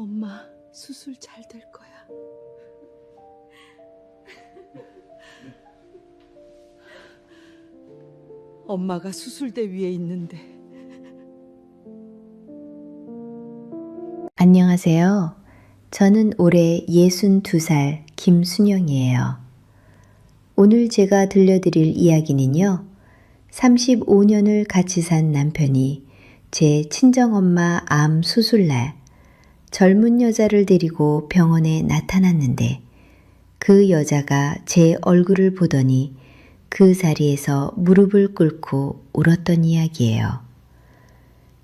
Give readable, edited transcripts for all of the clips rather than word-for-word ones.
엄마, 수술 잘 될 거야. 엄마가 수술대 위에 있는데. 안녕하세요. 저는 올해 62살 김순영이에요. 오늘 제가 들려드릴 이야기는요. 35년을 같이 산 남편이 제 친정엄마 암 수술날 젊은 여자를 데리고 병원에 나타났는데 그 여자가 제 얼굴을 보더니 그 자리에서 무릎을 꿇고 울었던 이야기예요.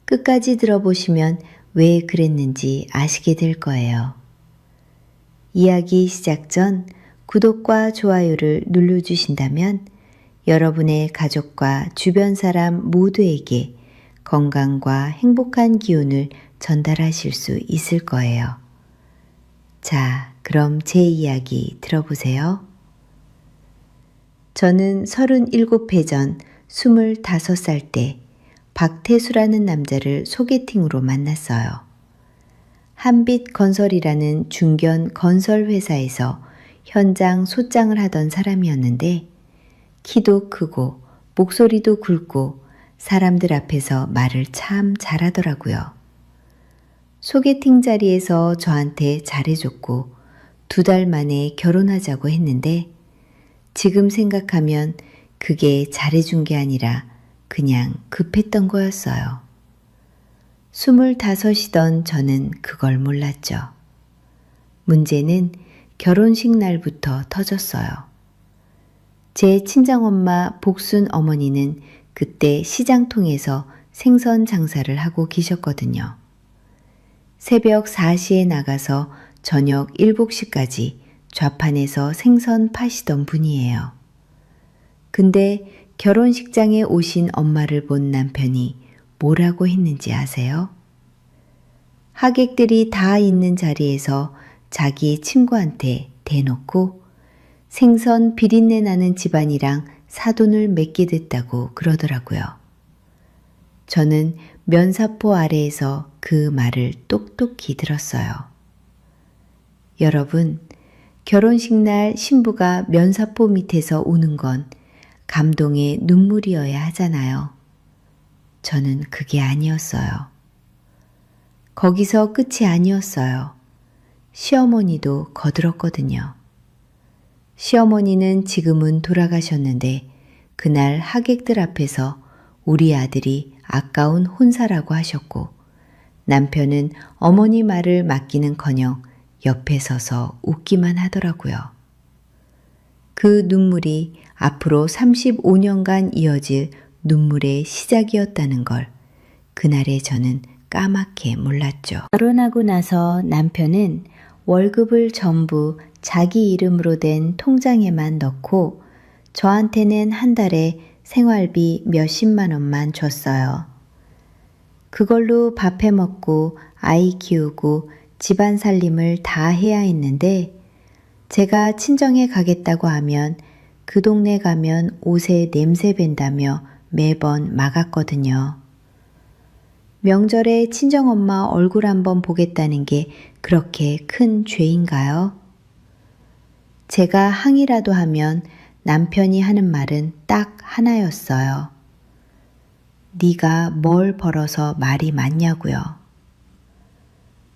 끝까지 들어보시면 왜 그랬는지 아시게 될 거예요. 이야기 시작 전 구독과 좋아요를 눌러주신다면 여러분의 가족과 주변 사람 모두에게 건강과 행복한 기운을 전달하실 수 있을 거예요. 자, 그럼 제 이야기 들어보세요. 저는 37회 전 25살 때 박태수라는 남자를 소개팅으로 만났어요. 한빛건설이라는 중견 건설회사에서 현장 소장을 하던 사람이었는데 키도 크고 목소리도 굵고 사람들 앞에서 말을 참 잘하더라고요. 소개팅 자리에서 저한테 잘해줬고 2달 만에 결혼하자고 했는데 지금 생각하면 그게 잘해준 게 아니라 그냥 급했던 거였어요. 25이던 저는 그걸 몰랐죠. 문제는 결혼식 날부터 터졌어요. 제 친정엄마 복순 어머니는 그때 시장통에서 생선 장사를 하고 계셨거든요. 새벽 4시에 나가서 저녁 7시까지 좌판에서 생선 파시던 분이에요. 근데 결혼식장에 오신 엄마를 본 남편이 뭐라고 했는지 아세요? 하객들이 다 있는 자리에서 자기 친구한테 대놓고 생선 비린내 나는 집안이랑 사돈을 맺게 됐다고 그러더라고요. 저는 면사포 아래에서 그 말을 똑똑히 들었어요. 여러분, 결혼식 날 신부가 면사포 밑에서 우는 건 감동의 눈물이어야 하잖아요. 저는 그게 아니었어요. 거기서 끝이 아니었어요. 시어머니도 거들었거든요. 시어머니는 지금은 돌아가셨는데 그날 하객들 앞에서 우리 아들이 아까운 혼사라고 하셨고 남편은 어머니 말을 맡기는커녕 옆에 서서 웃기만 하더라고요. 그 눈물이 앞으로 35년간 이어질 눈물의 시작이었다는 걸 그날에 저는 까맣게 몰랐죠. 결혼하고 나서 남편은 월급을 전부 자기 이름으로 된 통장에만 넣고 저한테는 한 달에 생활비 몇십만 원만 줬어요. 그걸로 밥 해 먹고 아이 키우고 집안 살림을 다 해야 했는데 제가 친정에 가겠다고 하면 그 동네 가면 옷에 냄새 밴다며 매번 막았거든요. 명절에 친정엄마 얼굴 한번 보겠다는 게 그렇게 큰 죄인가요? 제가 항의라도 하면 남편이 하는 말은 딱 하나였어요. 네가 뭘 벌어서 말이 많냐고요.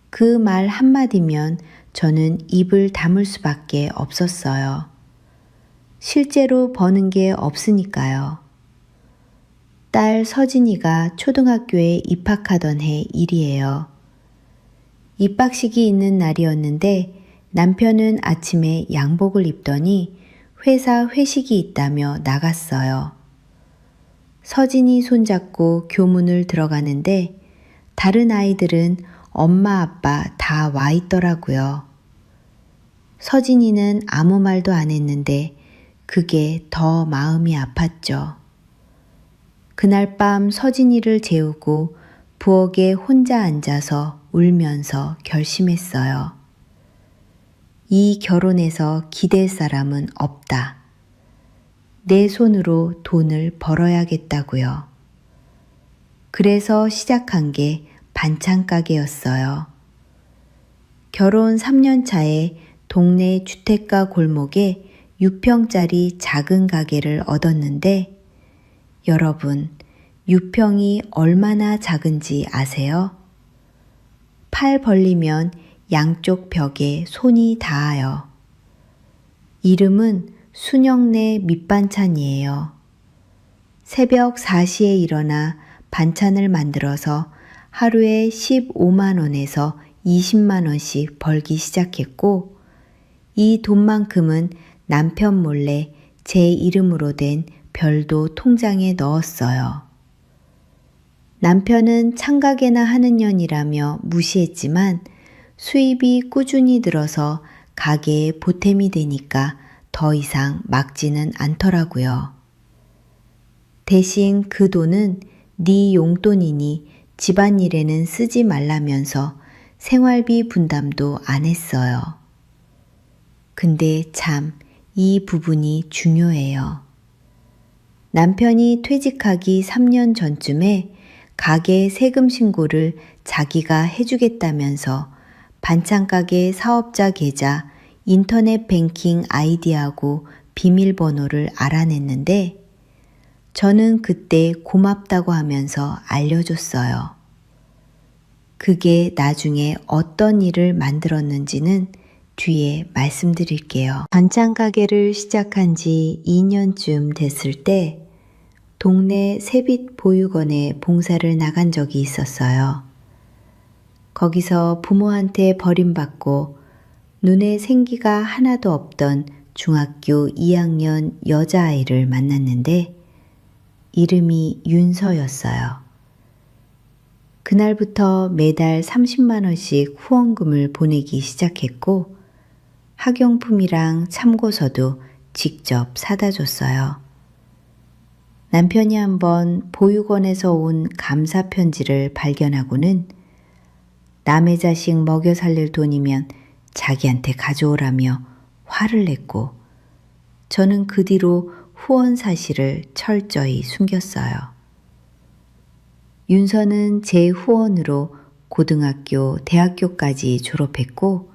그 말 한마디면 저는 입을 다물 수밖에 없었어요. 실제로 버는 게 없으니까요. 딸 서진이가 초등학교에 입학하던 해 일이에요. 입학식이 있는 날이었는데 남편은 아침에 양복을 입더니 회사 회식이 있다며 나갔어요. 서진이 손잡고 교문을 들어가는데 다른 아이들은 엄마 아빠 다 와 있더라고요. 서진이는 아무 말도 안 했는데 그게 더 마음이 아팠죠. 그날 밤 서진이를 재우고 부엌에 혼자 앉아서 울면서 결심했어요. 이 결혼에서 기댈 사람은 없다. 내 손으로 돈을 벌어야겠다고요. 그래서 시작한 게 반찬 가게였어요. 결혼 3년 차에 동네 주택가 골목에 6평짜리 작은 가게를 얻었는데 여러분, 6평이 얼마나 작은지 아세요? 팔 벌리면 양쪽 벽에 손이 닿아요. 이름은 순영네 밑반찬이에요. 새벽 4시에 일어나 반찬을 만들어서 하루에 15만 원에서 20만 원씩 벌기 시작했고 이 돈만큼은 남편 몰래 제 이름으로 된 별도 통장에 넣었어요. 남편은 창가게나 하는 년이라며 무시했지만 수입이 꾸준히 늘어서 가게에 보탬이 되니까 더 이상 막지는 않더라고요. 대신 그 돈은 네 용돈이니 집안일에는 쓰지 말라면서 생활비 분담도 안 했어요. 근데 참 이 부분이 중요해요. 남편이 퇴직하기 3년 전쯤에 가게 세금 신고를 자기가 해주겠다면서 반찬가게 사업자 계좌, 인터넷 뱅킹 아이디하고 비밀번호를 알아냈는데 저는 그때 고맙다고 하면서 알려줬어요. 그게 나중에 어떤 일을 만들었는지는 뒤에 말씀드릴게요. 반찬 가게를 시작한 지 2년쯤 됐을 때 동네 세빛 보육원에 봉사를 나간 적이 있었어요. 거기서 부모한테 버림받고 눈에 생기가 하나도 없던 중학교 2학년 여자아이를 만났는데 이름이 윤서였어요. 그날부터 매달 30만 원씩 후원금을 보내기 시작했고 학용품이랑 참고서도 직접 사다 줬어요. 남편이 한번 보육원에서 온 감사 편지를 발견하고는 남의 자식 먹여 살릴 돈이면 자기한테 가져오라며 화를 냈고 저는 그 뒤로 후원 사실을 철저히 숨겼어요. 윤서는 제 후원으로 고등학교, 대학교까지 졸업했고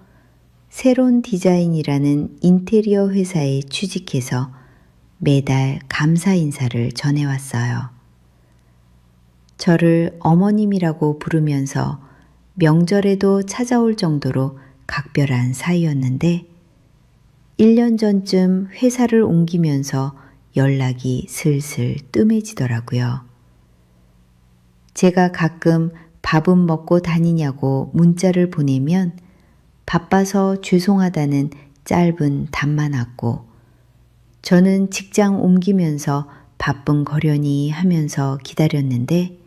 새로운 디자인이라는 인테리어 회사에 취직해서 매달 감사 인사를 전해왔어요. 저를 어머님이라고 부르면서 명절에도 찾아올 정도로 각별한 사이였는데 1년 전쯤 회사를 옮기면서 연락이 슬슬 뜸해지더라고요. 제가 가끔 밥은 먹고 다니냐고 문자를 보내면 바빠서 죄송하다는 짧은 답만 왔고 저는 직장 옮기면서 바쁜거려니 하면서 기다렸는데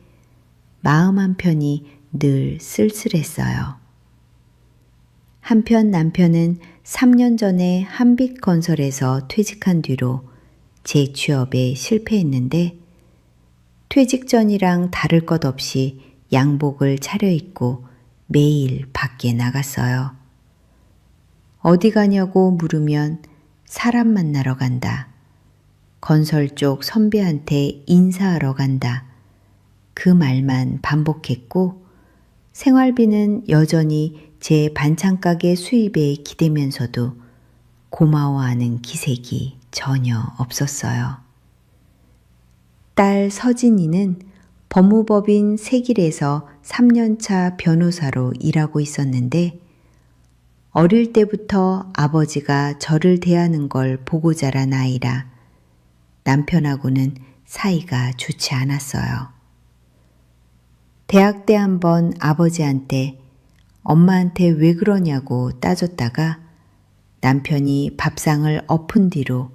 마음 한편이 늘 쓸쓸했어요. 한편 남편은 3년 전에 한빛건설에서 퇴직한 뒤로 재취업에 실패했는데 퇴직 전이랑 다를 것 없이 양복을 차려입고 매일 밖에 나갔어요. 어디 가냐고 물으면 사람 만나러 간다. 건설 쪽 선배한테 인사하러 간다. 그 말만 반복했고 생활비는 여전히 제 반찬가게 수입에 기대면서도 고마워하는 기색이 전혀 없었어요. 딸 서진이는 법무법인 세길에서 3년차 변호사로 일하고 있었는데 어릴 때부터 아버지가 저를 대하는 걸 보고 자란 아이라 남편하고는 사이가 좋지 않았어요. 대학 때 한번 아버지한테 엄마한테 왜 그러냐고 따졌다가 남편이 밥상을 엎은 뒤로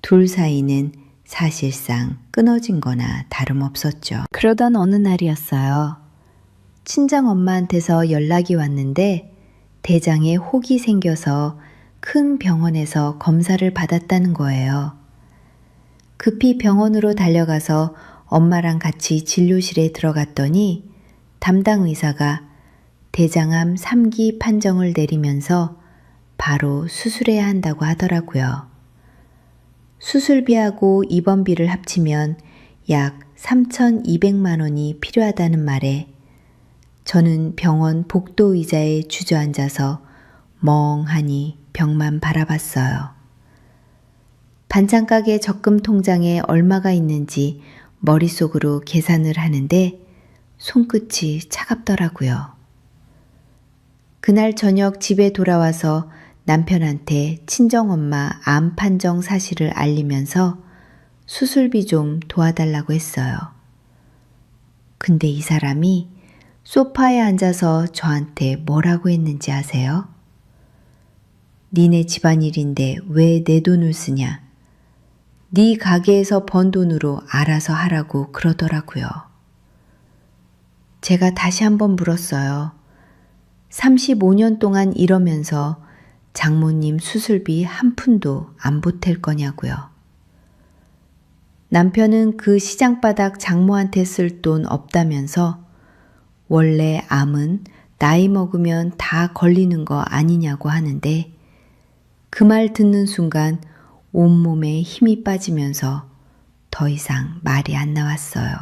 둘 사이는 사실상 끊어진 거나 다름없었죠. 그러던 어느 날이었어요. 친정엄마한테서 연락이 왔는데 대장에 혹이 생겨서 큰 병원에서 검사를 받았다는 거예요. 급히 병원으로 달려가서 엄마랑 같이 진료실에 들어갔더니 담당 의사가 대장암 3기 판정을 내리면서 바로 수술해야 한다고 하더라고요. 수술비하고 입원비를 합치면 약 3,200만 원이 필요하다는 말에 저는 병원 복도 의자에 주저앉아서 멍하니 벽만 바라봤어요. 반찬가게 적금 통장에 얼마가 있는지 머릿속으로 계산을 하는데 손끝이 차갑더라고요. 그날 저녁 집에 돌아와서 남편한테 친정엄마 암 판정 사실을 알리면서 수술비 좀 도와달라고 했어요. 근데 이 사람이 소파에 앉아서 저한테 뭐라고 했는지 아세요? 니네 집안일인데 왜 내 돈을 쓰냐? 네 가게에서 번 돈으로 알아서 하라고 그러더라고요. 제가 다시 한번 물었어요. 35년 동안 이러면서 장모님 수술비 한 푼도 안 보탤 거냐고요. 남편은 그 시장바닥 장모한테 쓸 돈 없다면서 원래 암은 나이 먹으면 다 걸리는 거 아니냐고 하는데 그 말 듣는 순간 온몸에 힘이 빠지면서 더 이상 말이 안 나왔어요.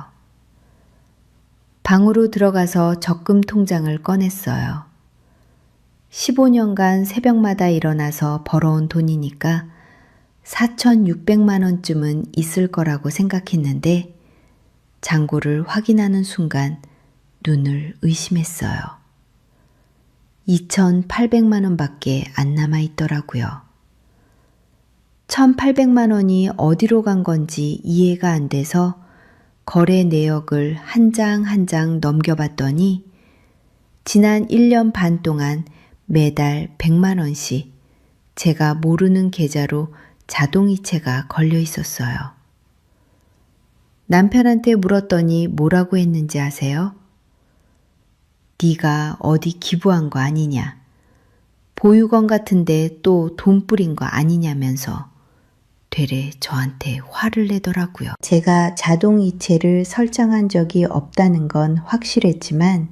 방으로 들어가서 적금 통장을 꺼냈어요. 15년간 새벽마다 일어나서 벌어온 돈이니까 4,600만 원쯤은 있을 거라고 생각했는데 잔고를 확인하는 순간 눈을 의심했어요. 2,800만 원밖에 안 남아 있더라고요. 1,800만 원이 어디로 간 건지 이해가 안 돼서 거래 내역을 한 장 한 장 넘겨봤더니 지난 1년 반 동안 매달 100만 원씩 제가 모르는 계좌로 자동이체가 걸려 있었어요. 남편한테 물었더니 뭐라고 했는지 아세요? 네가 어디 기부한 거 아니냐? 보육원 같은데 또 돈 뿌린 거 아니냐면서 되레 저한테 화를 내더라고요. 제가 자동이체를 설정한 적이 없다는 건 확실했지만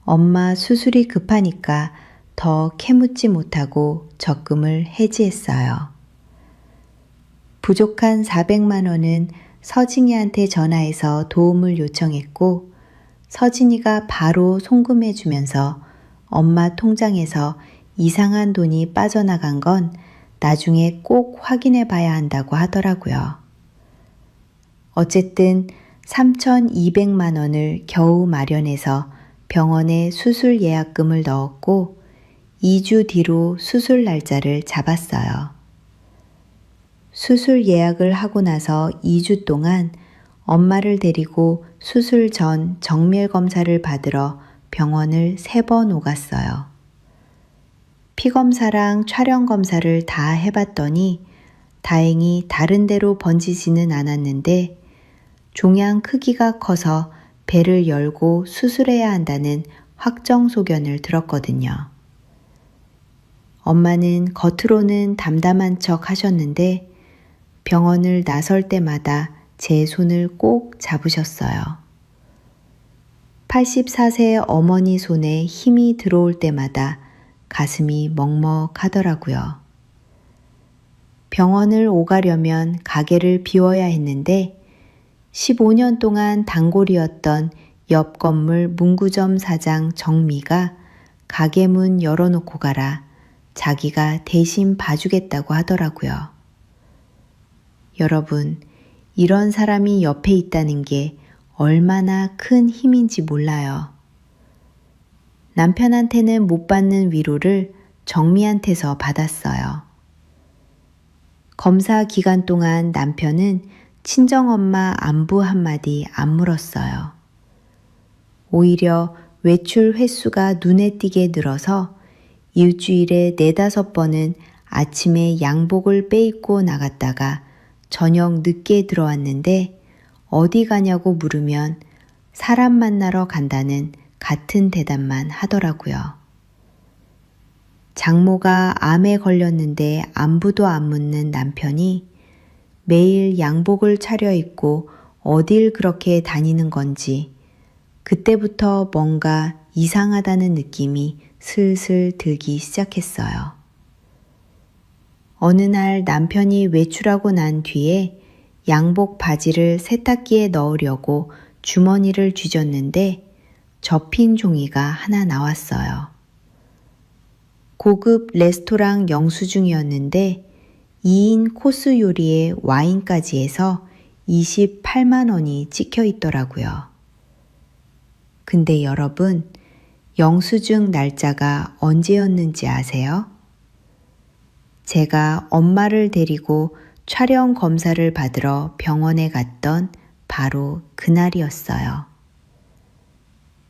엄마 수술이 급하니까 더 캐묻지 못하고 적금을 해지했어요. 부족한 400만 원은 서진이한테 전화해서 도움을 요청했고 서진이가 바로 송금해주면서 엄마 통장에서 이상한 돈이 빠져나간 건 나중에 꼭 확인해 봐야 한다고 하더라고요. 어쨌든 3,200만 원을 겨우 마련해서 병원에 수술 예약금을 넣었고 2주 뒤로 수술 날짜를 잡았어요. 수술 예약을 하고 나서 2주 동안 엄마를 데리고 수술 전 정밀 검사를 받으러 병원을 3번 오갔어요. 피검사랑 촬영 검사를 다 해봤더니 다행히 다른 데로 번지지는 않았는데 종양 크기가 커서 배를 열고 수술해야 한다는 확정 소견을 들었거든요. 엄마는 겉으로는 담담한 척 하셨는데 병원을 나설 때마다 제 손을 꼭 잡으셨어요. 84세 어머니 손에 힘이 들어올 때마다 가슴이 먹먹하더라고요. 병원을 오가려면 가게를 비워야 했는데 15년 동안 단골이었던 옆 건물 문구점 사장 정미가 가게 문 열어놓고 가라 자기가 대신 봐주겠다고 하더라고요. 여러분, 이런 사람이 옆에 있다는 게 얼마나 큰 힘인지 몰라요. 남편한테는 못 받는 위로를 정미한테서 받았어요. 검사 기간 동안 남편은 친정엄마 안부 한마디 안 물었어요. 오히려 외출 횟수가 눈에 띄게 늘어서 일주일에 4-5번은 아침에 양복을 빼입고 나갔다가 저녁 늦게 들어왔는데 어디 가냐고 물으면 사람 만나러 간다는 같은 대답만 하더라고요. 장모가 암에 걸렸는데 안부도 안 묻는 남편이 매일 양복을 차려입고 어딜 그렇게 다니는 건지 그때부터 뭔가 이상하다는 느낌이 슬슬 들기 시작했어요. 어느 날 남편이 외출하고 난 뒤에 양복 바지를 세탁기에 넣으려고 주머니를 뒤졌는데 접힌 종이가 하나 나왔어요. 고급 레스토랑 영수증이었는데 2인 코스 요리에 와인까지 해서 28만 원이 찍혀 있더라고요. 근데 여러분, 영수증 날짜가 언제였는지 아세요? 제가 엄마를 데리고 촬영 검사를 받으러 병원에 갔던 바로 그날이었어요.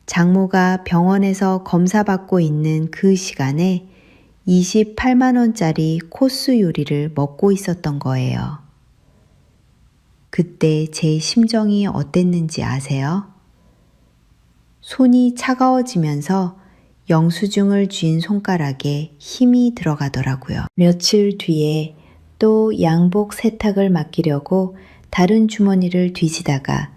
장모가 병원에서 검사받고 있는 그 시간에 28만 원짜리 코스 요리를 먹고 있었던 거예요. 그때 제 심정이 어땠는지 아세요? 손이 차가워지면서 영수증을 쥔 손가락에 힘이 들어가더라고요. 며칠 뒤에 또 양복 세탁을 맡기려고 다른 주머니를 뒤지다가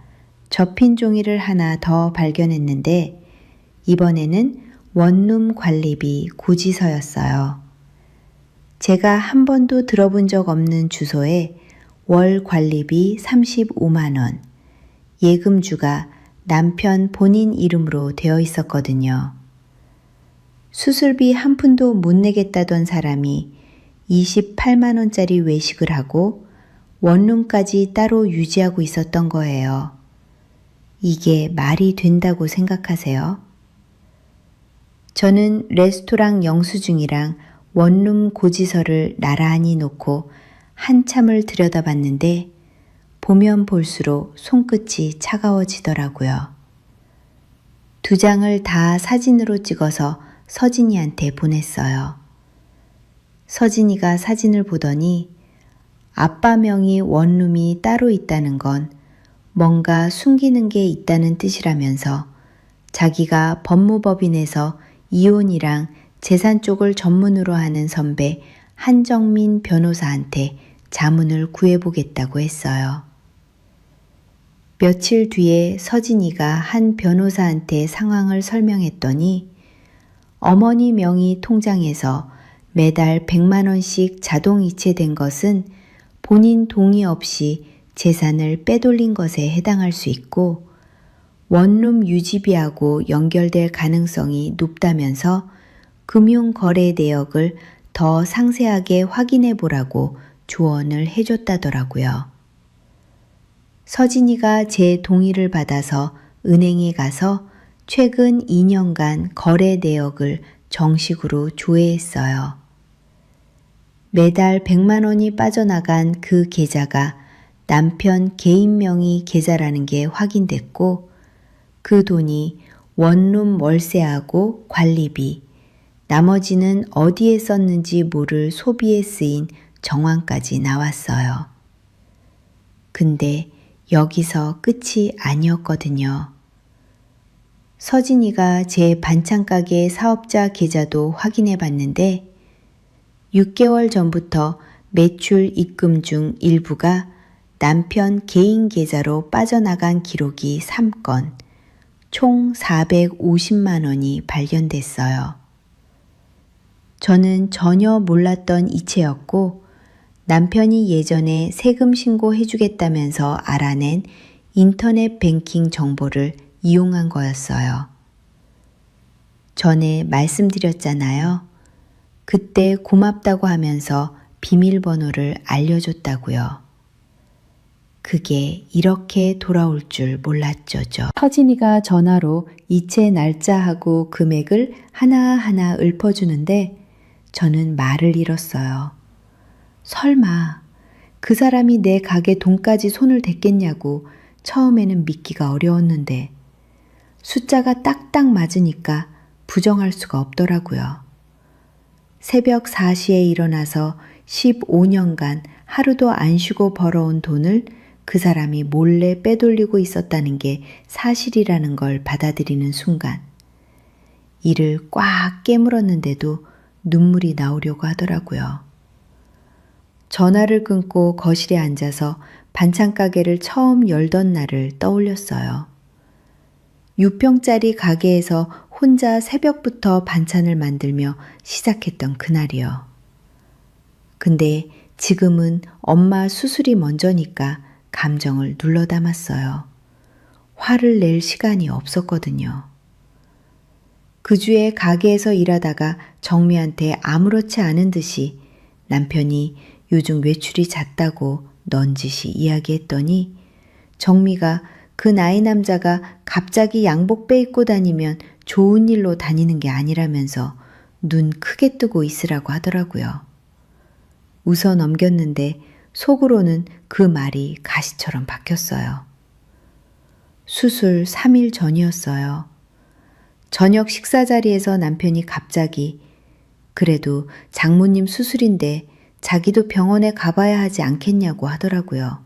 접힌 종이를 하나 더 발견했는데 이번에는 원룸 관리비 고지서였어요. 제가 한 번도 들어본 적 없는 주소에 월 관리비 35만 원, 예금주가 남편 본인 이름으로 되어 있었거든요. 수술비 한 푼도 못 내겠다던 사람이 28만 원짜리 외식을 하고 원룸까지 따로 유지하고 있었던 거예요. 이게 말이 된다고 생각하세요? 저는 레스토랑 영수증이랑 원룸 고지서를 나란히 놓고 한참을 들여다봤는데 보면 볼수록 손끝이 차가워지더라고요. 2장을 다 사진으로 찍어서 서진이한테 보냈어요. 서진이가 사진을 보더니 아빠 명의 원룸이 따로 있다는 건 뭔가 숨기는 게 있다는 뜻이라면서 자기가 법무법인에서 이혼이랑 재산 쪽을 전문으로 하는 선배 한정민 변호사한테 자문을 구해보겠다고 했어요. 며칠 뒤에 서진이가 한 변호사한테 상황을 설명했더니 어머니 명의 통장에서 매달 100만 원씩 자동 이체된 것은 본인 동의 없이 재산을 빼돌린 것에 해당할 수 있고 원룸 유지비하고 연결될 가능성이 높다면서 금융거래 내역을 더 상세하게 확인해 보라고 조언을 해줬다더라고요. 서진이가 제 동의를 받아서 은행에 가서 최근 2년간 거래 내역을 정식으로 조회했어요. 매달 100만 원이 빠져나간 그 계좌가 남편 개인 명의 계좌라는 게 확인됐고 그 돈이 원룸 월세하고 관리비, 나머지는 어디에 썼는지 모를 소비에 쓰인 정황까지 나왔어요. 근데 여기서 끝이 아니었거든요. 서진이가 제 반찬가게 사업자 계좌도 확인해 봤는데 6개월 전부터 매출 입금 중 일부가 남편 개인 계좌로 빠져나간 기록이 3건, 총 450만 원이 발견됐어요. 저는 전혀 몰랐던 이체였고 남편이 예전에 세금 신고해주겠다면서 알아낸 인터넷 뱅킹 정보를 이용한 거였어요. 전에 말씀드렸잖아요. 그때 고맙다고 하면서 비밀번호를 알려줬다고요. 그게 이렇게 돌아올 줄 몰랐죠. 서진이가 전화로 이체 날짜하고 금액을 하나하나 읊어주는데 저는 말을 잃었어요. 설마 그 사람이 내 가게 돈까지 손을 댔겠냐고 처음에는 믿기가 어려웠는데 숫자가 딱딱 맞으니까 부정할 수가 없더라고요. 새벽 4시에 일어나서 15년간 하루도 안 쉬고 벌어온 돈을 그 사람이 몰래 빼돌리고 있었다는 게 사실이라는 걸 받아들이는 순간 이를 꽉 깨물었는데도 눈물이 나오려고 하더라고요. 전화를 끊고 거실에 앉아서 반찬 가게를 처음 열던 날을 떠올렸어요. 6평짜리 가게에서 혼자 새벽부터 반찬을 만들며 시작했던 그날이요. 근데 지금은 엄마 수술이 먼저니까 감정을 눌러 담았어요. 화를 낼 시간이 없었거든요. 그 주에 가게에서 일하다가 정미한테 아무렇지 않은 듯이 남편이 요즘 외출이 잦다고 넌지시 이야기했더니 정미가 그 나이 남자가 갑자기 양복 빼입고 다니면 좋은 일로 다니는 게 아니라면서 눈 크게 뜨고 있으라고 하더라고요. 웃어 넘겼는데 속으로는 그 말이 가시처럼 박혔어요. 수술 3일 전이었어요. 저녁 식사 자리에서 남편이 갑자기 그래도 장모님 수술인데 자기도 병원에 가봐야 하지 않겠냐고 하더라고요.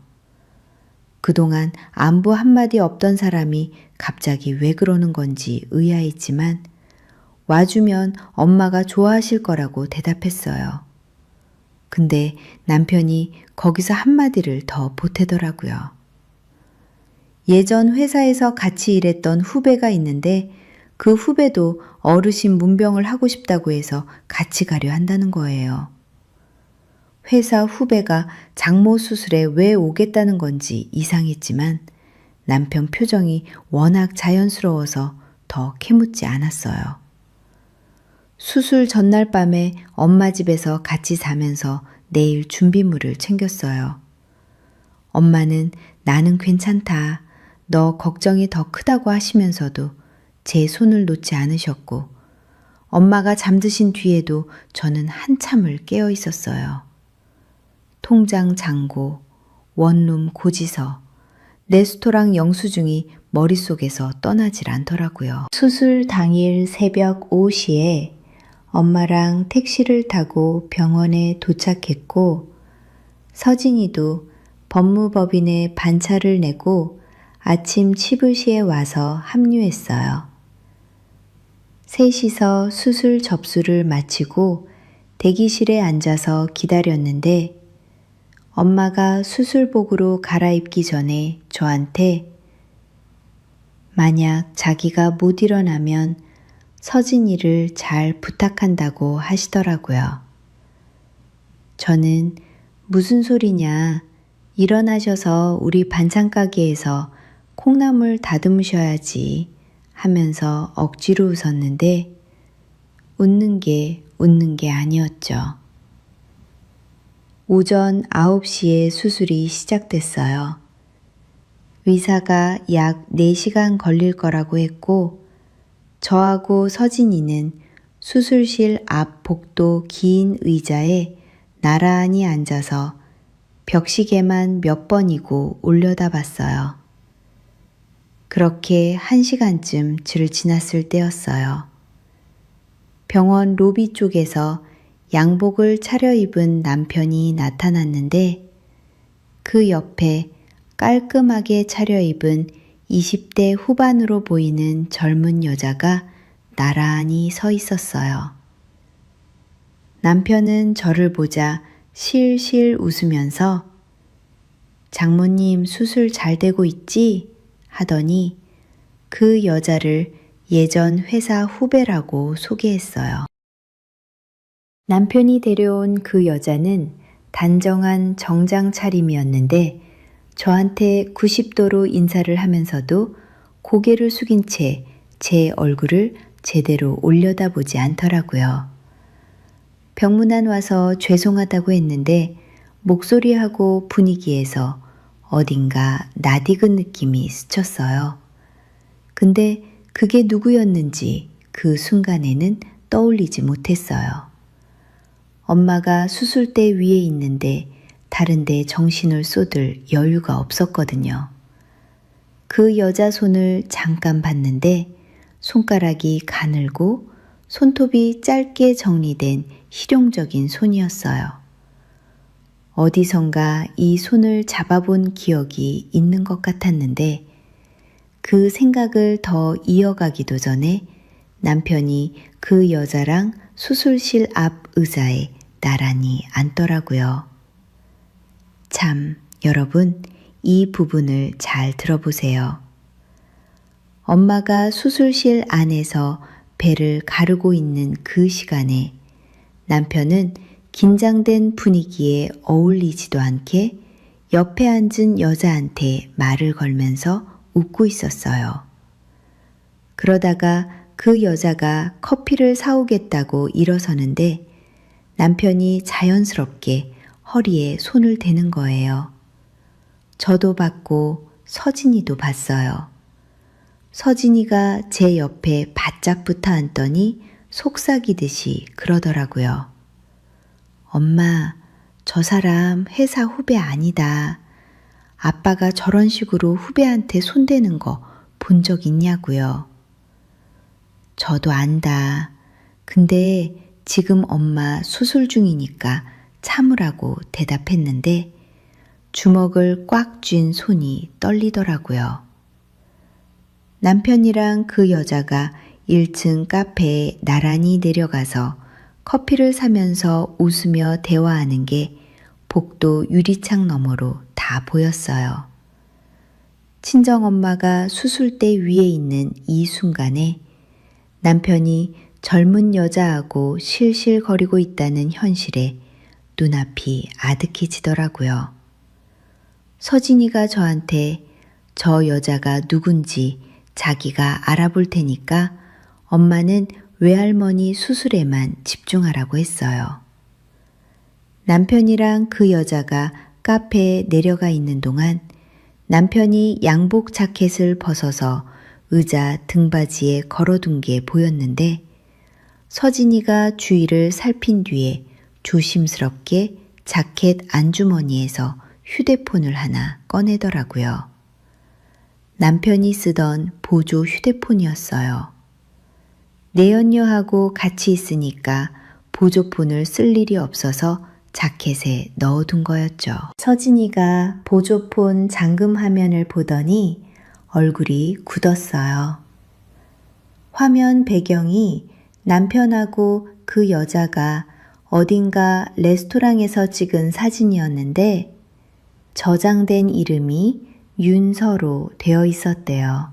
그동안 안부 한마디 없던 사람이 갑자기 왜 그러는 건지 의아했지만 와주면 엄마가 좋아하실 거라고 대답했어요. 근데 남편이 거기서 한마디를 더 보태더라고요. 예전 회사에서 같이 일했던 후배가 있는데 그 후배도 어르신 문병을 하고 싶다고 해서 같이 가려 한다는 거예요. 회사 후배가 장모 수술에 왜 오겠다는 건지 이상했지만 남편 표정이 워낙 자연스러워서 더 캐묻지 않았어요. 수술 전날 밤에 엄마 집에서 같이 자면서 내일 준비물을 챙겼어요. 엄마는 나는 괜찮다, 너 걱정이 더 크다고 하시면서도 제 손을 놓지 않으셨고 엄마가 잠드신 뒤에도 저는 한참을 깨어 있었어요. 통장 잔고, 원룸 고지서, 레스토랑 영수증이 머릿속에서 떠나질 않더라고요. 수술 당일 새벽 5시에 엄마랑 택시를 타고 병원에 도착했고 서진이도 법무법인에 반차를 내고 아침 치부시에 와서 합류했어요. 셋이서 수술 접수를 마치고 대기실에 앉아서 기다렸는데 엄마가 수술복으로 갈아입기 전에 저한테 만약 자기가 못 일어나면 서진이를 잘 부탁한다고 하시더라고요. 저는 무슨 소리냐, 일어나셔서 우리 반찬 가게에서 콩나물 다듬으셔야지 하면서 억지로 웃었는데 웃는 게 아니었죠. 오전 9시에 수술이 시작됐어요. 의사가 약 4시간 걸릴 거라고 했고 저하고 서진이는 수술실 앞 복도 긴 의자에 나란히 앉아서 벽시계만 몇 번이고 올려다봤어요. 그렇게 1시간쯤 줄 지났을 때였어요. 병원 로비 쪽에서 양복을 차려입은 남편이 나타났는데 그 옆에 깔끔하게 차려입은 20대 후반으로 보이는 젊은 여자가 나란히 서 있었어요. 남편은 저를 보자 실실 웃으면서 장모님 수술 잘 되고 있지? 하더니 그 여자를 예전 회사 후배라고 소개했어요. 남편이 데려온 그 여자는 단정한 정장 차림이었는데 저한테 90도로 인사를 하면서도 고개를 숙인 채 제 얼굴을 제대로 올려다보지 않더라고요. 병문안 와서 죄송하다고 했는데 목소리하고 분위기에서 어딘가 낯익은 느낌이 스쳤어요. 근데 그게 누구였는지 그 순간에는 떠올리지 못했어요. 엄마가 수술대 위에 있는데 다른 데 정신을 쏟을 여유가 없었거든요. 그 여자 손을 잠깐 봤는데 손가락이 가늘고 손톱이 짧게 정리된 실용적인 손이었어요. 어디선가 이 손을 잡아본 기억이 있는 것 같았는데 그 생각을 더 이어가기도 전에 남편이 그 여자랑 수술실 앞 의자에 나란히 앉더라고요. 참, 여러분, 이 부분을 잘 들어보세요. 엄마가 수술실 안에서 배를 가르고 있는 그 시간에 남편은 긴장된 분위기에 어울리지도 않게 옆에 앉은 여자한테 말을 걸면서 웃고 있었어요. 그러다가 그 여자가 커피를 사오겠다고 일어서는데 남편이 자연스럽게 허리에 손을 대는 거예요. 저도 봤고 서진이도 봤어요. 서진이가 제 옆에 바짝 붙어 앉더니 속삭이듯이 그러더라고요. 엄마, 저 사람 회사 후배 아니다. 아빠가 저런 식으로 후배한테 손대는 거 본 적 있냐고요. 저도 안다. 근데 지금 엄마 수술 중이니까 참으라고 대답했는데 주먹을 꽉 쥔 손이 떨리더라고요. 남편이랑 그 여자가 1층 카페에 나란히 내려가서 커피를 사면서 웃으며 대화하는 게 복도 유리창 너머로 다 보였어요. 친정엄마가 수술대 위에 있는 이 순간에 남편이 젊은 여자하고 실실거리고 있다는 현실에 눈앞이 아득해지더라고요. 서진이가 저한테 저 여자가 누군지 자기가 알아볼 테니까 엄마는 외할머니 수술에만 집중하라고 했어요. 남편이랑 그 여자가 카페에 내려가 있는 동안 남편이 양복 자켓을 벗어서 의자 등받이에 걸어둔 게 보였는데 서진이가 주위를 살핀 뒤에 조심스럽게 자켓 안주머니에서 휴대폰을 하나 꺼내더라고요. 남편이 쓰던 보조 휴대폰이었어요. 내연녀하고 같이 있으니까 보조폰을 쓸 일이 없어서 자켓에 넣어둔 거였죠. 서진이가 보조폰 잠금 화면을 보더니 얼굴이 굳었어요. 화면 배경이 남편하고 그 여자가 어딘가 레스토랑에서 찍은 사진이었는데 저장된 이름이 윤서로 되어 있었대요.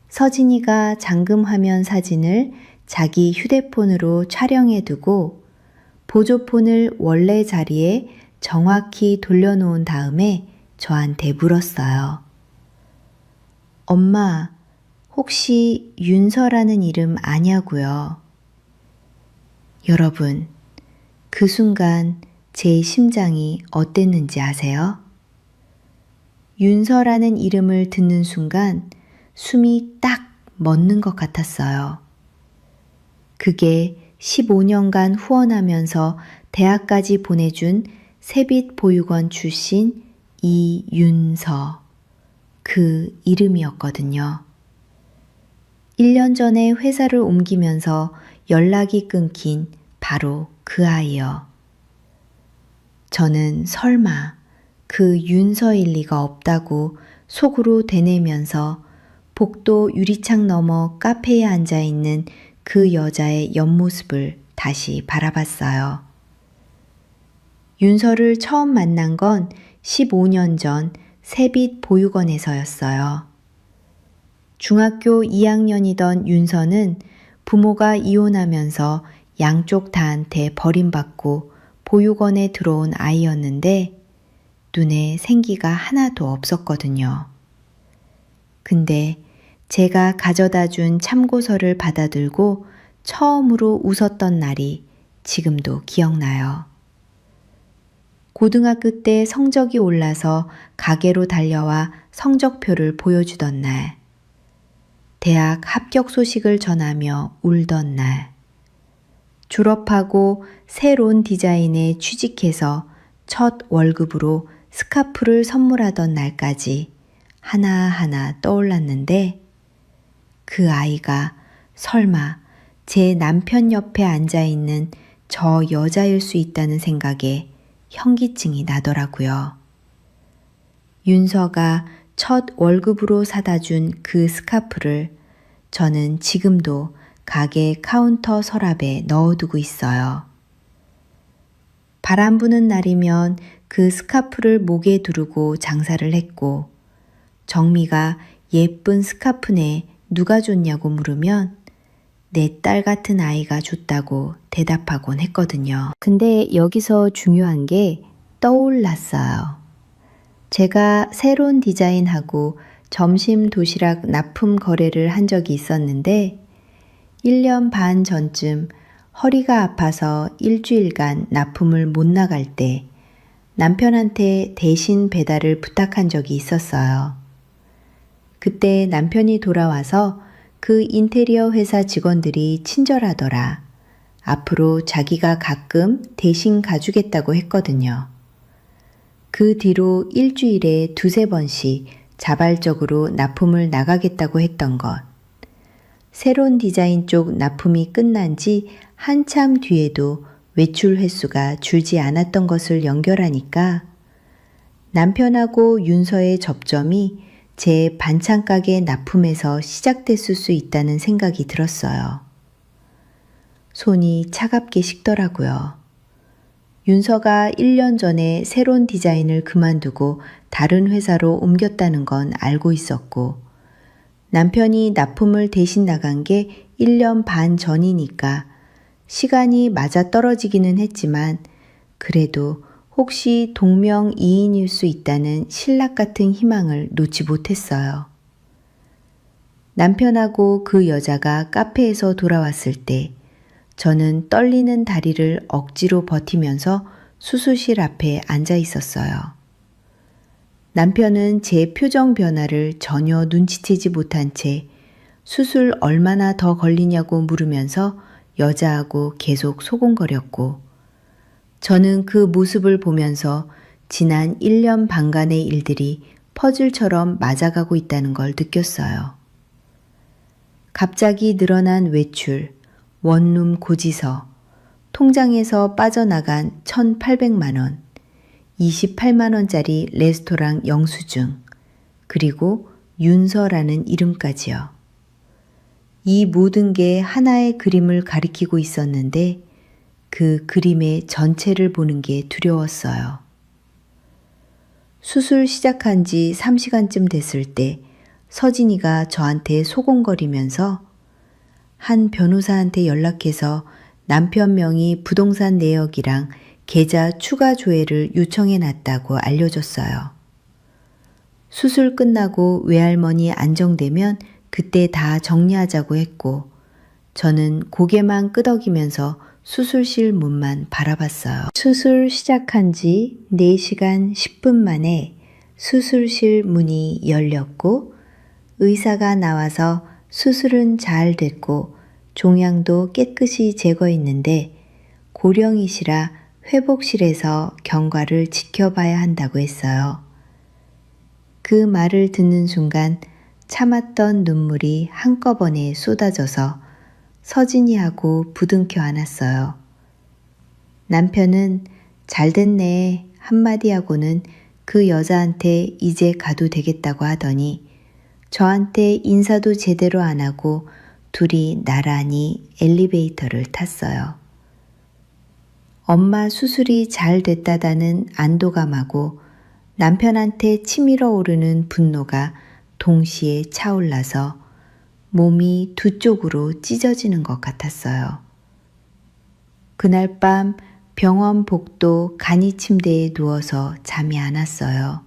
서진이가 잠금 화면 사진을 자기 휴대폰으로 촬영해 두고 보조폰을 원래 자리에 정확히 돌려놓은 다음에 저한테 물었어요. 엄마, 혹시 윤서라는 이름 아냐고요? 여러분, 그 순간 제 심장이 어땠는지 아세요? 윤서라는 이름을 듣는 순간 숨이 딱 멎는 것 같았어요. 그게 15년간 후원하면서 대학까지 보내준 세빛 보육원 출신 이윤서, 그 이름이었거든요. 1년 전에 회사를 옮기면서 연락이 끊긴 바로 그 아이요. 저는 설마 그 윤서일 리가 없다고 속으로 되뇌면서 복도 유리창 너머 카페에 앉아있는 그 여자의 옆모습을 다시 바라봤어요. 윤서를 처음 만난 건 15년 전 세빛 보육원에서였어요. 중학교 2학년이던 윤서는 부모가 이혼하면서 양쪽 다한테 버림받고 보육원에 들어온 아이였는데 눈에 생기가 하나도 없었거든요. 근데 제가 가져다 준 참고서를 받아들고 처음으로 웃었던 날이 지금도 기억나요. 고등학교 때 성적이 올라서 가게로 달려와 성적표를 보여주던 날, 대학 합격 소식을 전하며 울던 날, 졸업하고 새로운 디자인에 취직해서 첫 월급으로 스카프를 선물하던 날까지 하나하나 떠올랐는데 그 아이가 설마 제 남편 옆에 앉아있는 저 여자일 수 있다는 생각에 현기증이 나더라고요. 윤서가 첫 월급으로 사다 준 그 스카프를 저는 지금도 가게 카운터 서랍에 넣어두고 있어요. 바람 부는 날이면 그 스카프를 목에 두르고 장사를 했고 정미가 예쁜 스카프네 누가 줬냐고 물으면 내 딸 같은 아이가 줬다고 대답하곤 했거든요. 근데 여기서 중요한 게 떠올랐어요. 제가 새로운 디자인하고 점심 도시락 납품 거래를 한 적이 있었는데 1년 반 전쯤 허리가 아파서 일주일간 납품을 못 나갈 때 남편한테 대신 배달을 부탁한 적이 있었어요. 그때 남편이 돌아와서 그 인테리어 회사 직원들이 친절하더라. 앞으로 자기가 가끔 대신 가주겠다고 했거든요. 그 뒤로 일주일에 2~3번씩 자발적으로 납품을 나가겠다고 했던 것. 새로운 디자인 쪽 납품이 끝난 지 한참 뒤에도 외출 횟수가 줄지 않았던 것을 연결하니까 남편하고 윤서의 접점이 제 반찬 가게 납품에서 시작됐을 수 있다는 생각이 들었어요. 손이 차갑게 식더라고요. 윤서가 1년 전에 새로운 디자인을 그만두고 다른 회사로 옮겼다는 건 알고 있었고 남편이 납품을 대신 나간 게 1년 반 전이니까 시간이 맞아떨어지기는 했지만 그래도 혹시 동명이인일 수 있다는 신락 같은 희망을 놓지 못했어요. 남편하고 그 여자가 카페에서 돌아왔을 때 저는 떨리는 다리를 억지로 버티면서 수술실 앞에 앉아 있었어요. 남편은 제 표정 변화를 전혀 눈치채지 못한 채 수술 얼마나 더 걸리냐고 물으면서 여자하고 계속 소곤거렸고 저는 그 모습을 보면서 지난 1년 반간의 일들이 퍼즐처럼 맞아가고 있다는 걸 느꼈어요. 갑자기 늘어난 외출, 원룸 고지서, 통장에서 빠져나간 1,800만 원, 28만 원짜리 레스토랑 영수증, 그리고 윤서라는 이름까지요. 이 모든 게 하나의 그림을 가리키고 있었는데 그 그림의 전체를 보는 게 두려웠어요. 수술 시작한 지 3시간쯤 됐을 때 서진이가 저한테 소곤거리면서 한 변호사한테 연락해서 남편 명의 부동산 내역이랑 계좌 추가 조회를 요청해 놨다고 알려줬어요. 수술 끝나고 외할머니 안정되면 그때 다 정리하자고 했고 저는 고개만 끄덕이면서 수술실 문만 바라봤어요. 수술 시작한 지 4시간 10분 만에 수술실 문이 열렸고 의사가 나와서 수술은 잘 됐고 종양도 깨끗이 제거했는데 고령이시라 회복실에서 경과를 지켜봐야 한다고 했어요. 그 말을 듣는 순간 참았던 눈물이 한꺼번에 쏟아져서 서진이하고 부둥켜 안았어요. 남편은 잘 됐네 한마디 하고는 그 여자한테 이제 가도 되겠다고 하더니 저한테 인사도 제대로 안 하고 둘이 나란히 엘리베이터를 탔어요. 엄마 수술이 잘 됐다다는 안도감하고 남편한테 치밀어 오르는 분노가 동시에 차올라서 몸이 두 쪽으로 찢어지는 것 같았어요. 그날 밤 병원 복도 간이 침대에 누워서 잠이 안 왔어요.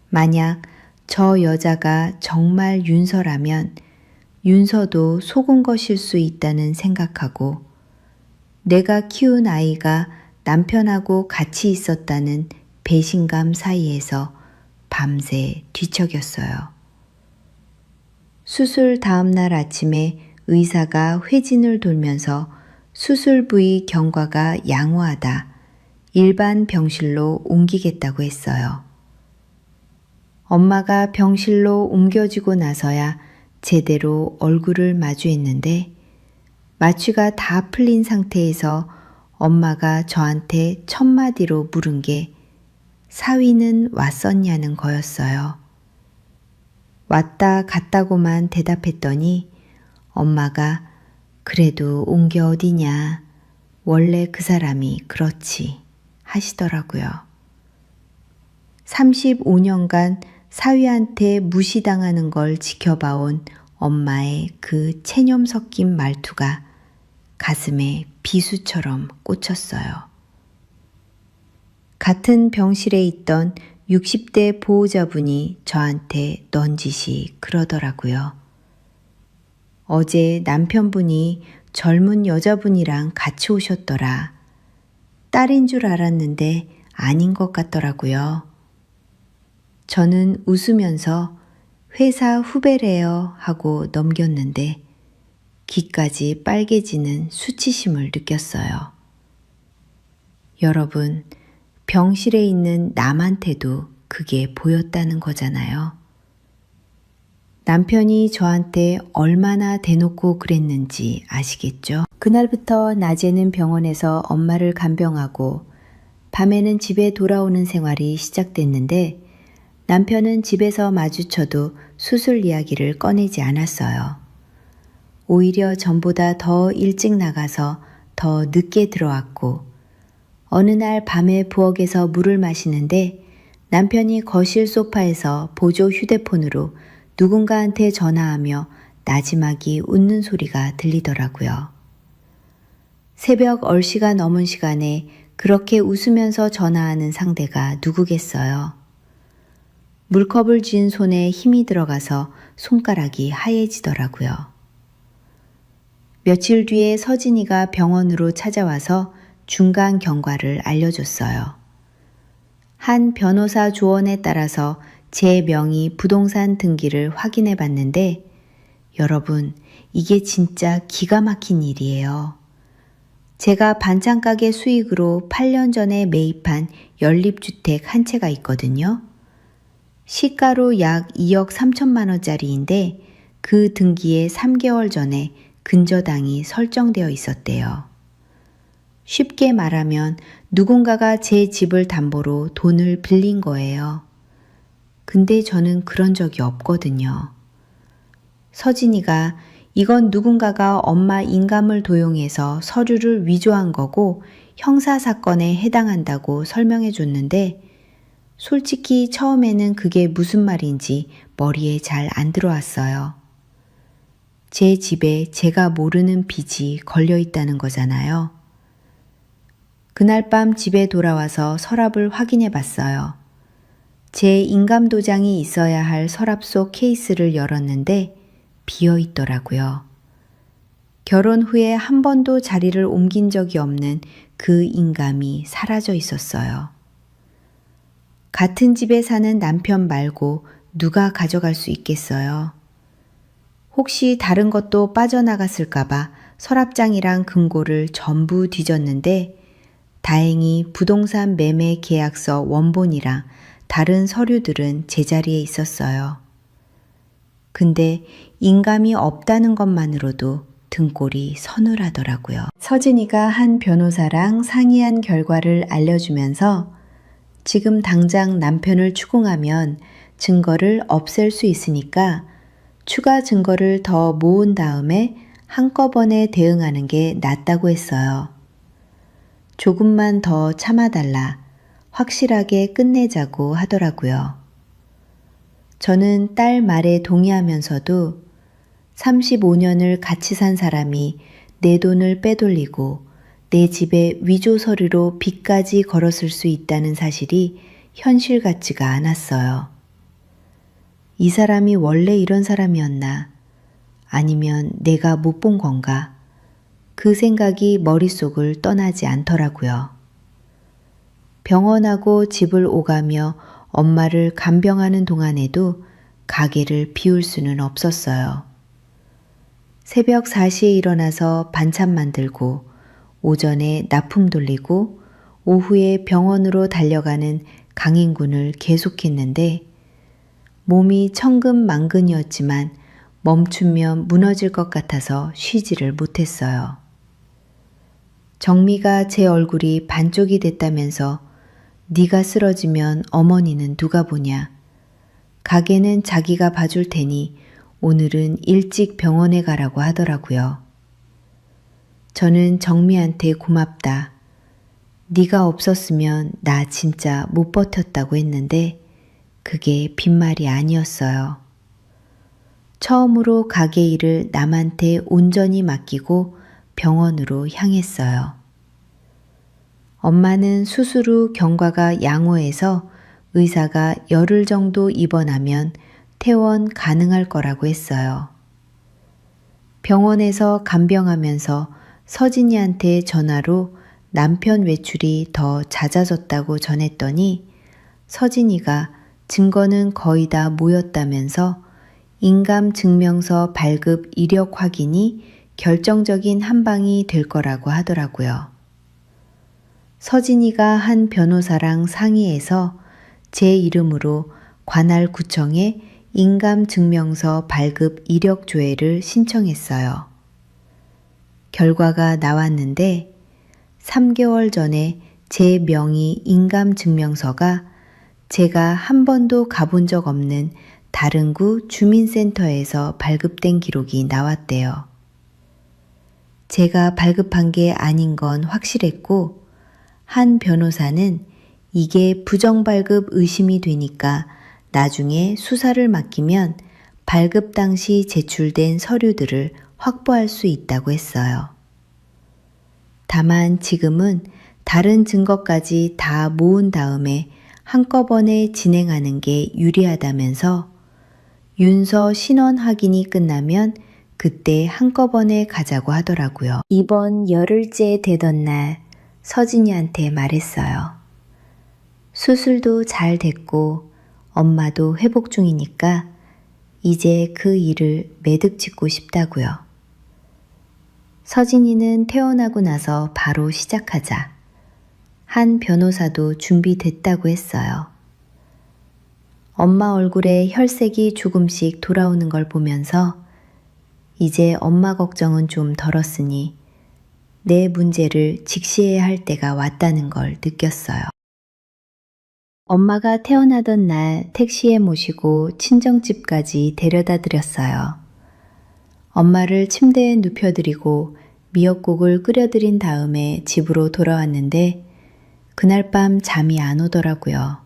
만약 저 여자가 정말 윤서라면 윤서도 속은 것일 수 있다는 생각하고 내가 키운 아이가 남편하고 같이 있었다는 배신감 사이에서 밤새 뒤척였어요. 수술 다음 날 아침에 의사가 회진을 돌면서 수술 부위 경과가 양호하다, 일반 병실로 옮기겠다고 했어요. 엄마가 병실로 옮겨지고 나서야 제대로 얼굴을 마주했는데 마취가 다 풀린 상태에서 엄마가 저한테 첫마디로 물은 게 사위는 왔었냐는 거였어요. 왔다 갔다고만 대답했더니 엄마가 그래도 온 게 어디냐, 원래 그 사람이 그렇지 하시더라고요. 35년간 사위한테 무시당하는 걸 지켜봐온 엄마의 그 체념 섞인 말투가 가슴에 비수처럼 꽂혔어요. 같은 병실에 있던 60대 보호자분이 저한테 넌지시 그러더라고요. 어제 남편분이 젊은 여자분이랑 같이 오셨더라. 딸인 줄 알았는데 아닌 것 같더라고요. 저는 웃으면서 회사 후배래요 하고 넘겼는데 귀까지 빨개지는 수치심을 느꼈어요. 여러분, 병실에 있는 남한테도 그게 보였다는 거잖아요. 남편이 저한테 얼마나 대놓고 그랬는지 아시겠죠? 그날부터 낮에는 병원에서 엄마를 간병하고 밤에는 집에 돌아오는 생활이 시작됐는데 남편은 집에서 마주쳐도 수술 이야기를 꺼내지 않았어요. 오히려 전보다 더 일찍 나가서 더 늦게 들어왔고 어느 날 밤에 부엌에서 물을 마시는데 남편이 거실 소파에서 보조 휴대폰으로 누군가한테 전화하며 나지막이 웃는 소리가 들리더라고요. 새벽 10시가 넘은 시간에 그렇게 웃으면서 전화하는 상대가 누구겠어요? 물컵을 쥔 손에 힘이 들어가서 손가락이 하얘지더라고요. 며칠 뒤에 서진이가 병원으로 찾아와서 중간 경과를 알려줬어요. 한 변호사 조언에 따라서 제 명의 부동산 등기를 확인해 봤는데 여러분, 이게 진짜 기가 막힌 일이에요. 제가 반찬가게 수익으로 8년 전에 매입한 연립주택 한 채가 있거든요. 시가로 약 2억 3천만 원짜리인데 그 등기에 3개월 전에 근저당이 설정되어 있었대요. 쉽게 말하면 누군가가 제 집을 담보로 돈을 빌린 거예요. 근데 저는 그런 적이 없거든요. 서진이가 이건 누군가가 엄마 인감을 도용해서 서류를 위조한 거고 형사사건에 해당한다고 설명해 줬는데 솔직히 처음에는 그게 무슨 말인지 머리에 잘 안 들어왔어요. 제 집에 제가 모르는 빚이 걸려 있다는 거잖아요. 그날 밤 집에 돌아와서 서랍을 확인해 봤어요. 제 인감 도장이 있어야 할 서랍 속 케이스를 열었는데 비어 있더라고요. 결혼 후에 한 번도 자리를 옮긴 적이 없는 그 인감이 사라져 있었어요. 같은 집에 사는 남편 말고 누가 가져갈 수 있겠어요? 혹시 다른 것도 빠져나갔을까봐 서랍장이랑 금고를 전부 뒤졌는데 다행히 부동산 매매 계약서 원본이랑 다른 서류들은 제자리에 있었어요. 근데 인감이 없다는 것만으로도 등골이 서늘하더라고요. 서진이가 한 변호사랑 상의한 결과를 알려주면서 지금 당장 남편을 추궁하면 증거를 없앨 수 있으니까 추가 증거를 더 모은 다음에 한꺼번에 대응하는 게 낫다고 했어요. 조금만 더 참아달라, 확실하게 끝내자고 하더라고요. 저는 딸 말에 동의하면서도 35년을 같이 산 사람이 내 돈을 빼돌리고 내 집에 위조 서류로 빚까지 걸었을 수 있다는 사실이 현실 같지가 않았어요. 이 사람이 원래 이런 사람이었나? 아니면 내가 못 본 건가? 그 생각이 머릿속을 떠나지 않더라고요. 병원하고 집을 오가며 엄마를 간병하는 동안에도 가게를 비울 수는 없었어요. 새벽 4시에 일어나서 반찬 만들고 오전에 납품 돌리고 오후에 병원으로 달려가는 강행군을 계속했는데 몸이 천근만근이었지만 멈추면 무너질 것 같아서 쉬지를 못했어요. 정미가 제 얼굴이 반쪽이 됐다면서 네가 쓰러지면 어머니는 누가 보냐. 가게는 자기가 봐줄 테니 오늘은 일찍 병원에 가라고 하더라고요. 저는 정미한테 고맙다. 네가 없었으면 나 진짜 못 버텼다고 했는데 그게 빈말이 아니었어요. 처음으로 가게 일을 남한테 온전히 맡기고 병원으로 향했어요. 엄마는 수술 후 경과가 양호해서 의사가 열흘 정도 입원하면 퇴원 가능할 거라고 했어요. 병원에서 간병하면서 서진이한테 전화로 남편 외출이 더 잦아졌다고 전했더니 서진이가 증거는 거의 다 모였다면서 인감증명서 발급 이력 확인이 결정적인 한 방이 될 거라고 하더라고요. 서진이가 한 변호사랑 상의해서 제 이름으로 관할구청에 인감증명서 발급 이력 조회를 신청했어요. 결과가 나왔는데 3개월 전에 제 명의 인감증명서가 제가 한 번도 가본 적 없는 다른 구 주민센터에서 발급된 기록이 나왔대요. 제가 발급한 게 아닌 건 확실했고 한 변호사는 이게 부정발급 의심이 되니까 나중에 수사를 맡기면 발급 당시 제출된 서류들을 확보할 수 있다고 했어요. 다만 지금은 다른 증거까지 다 모은 다음에 한꺼번에 진행하는 게 유리하다면서 윤서 신원 확인이 끝나면 그때 한꺼번에 가자고 하더라고요. 이번 열흘째 되던 날 서진이한테 말했어요. 수술도 잘 됐고 엄마도 회복 중이니까 이제 그 일을 매듭 짓고 싶다고요. 서진이는 퇴원하고 나서 바로 시작하자. 한 변호사도 준비됐다고 했어요. 엄마 얼굴에 혈색이 조금씩 돌아오는 걸 보면서 이제 엄마 걱정은 좀 덜었으니 내 문제를 직시해야 할 때가 왔다는 걸 느꼈어요. 엄마가 태어나던 날 택시에 모시고 친정집까지 데려다 드렸어요. 엄마를 침대에 눕혀드리고 미역국을 끓여드린 다음에 집으로 돌아왔는데 그날 밤 잠이 안 오더라고요.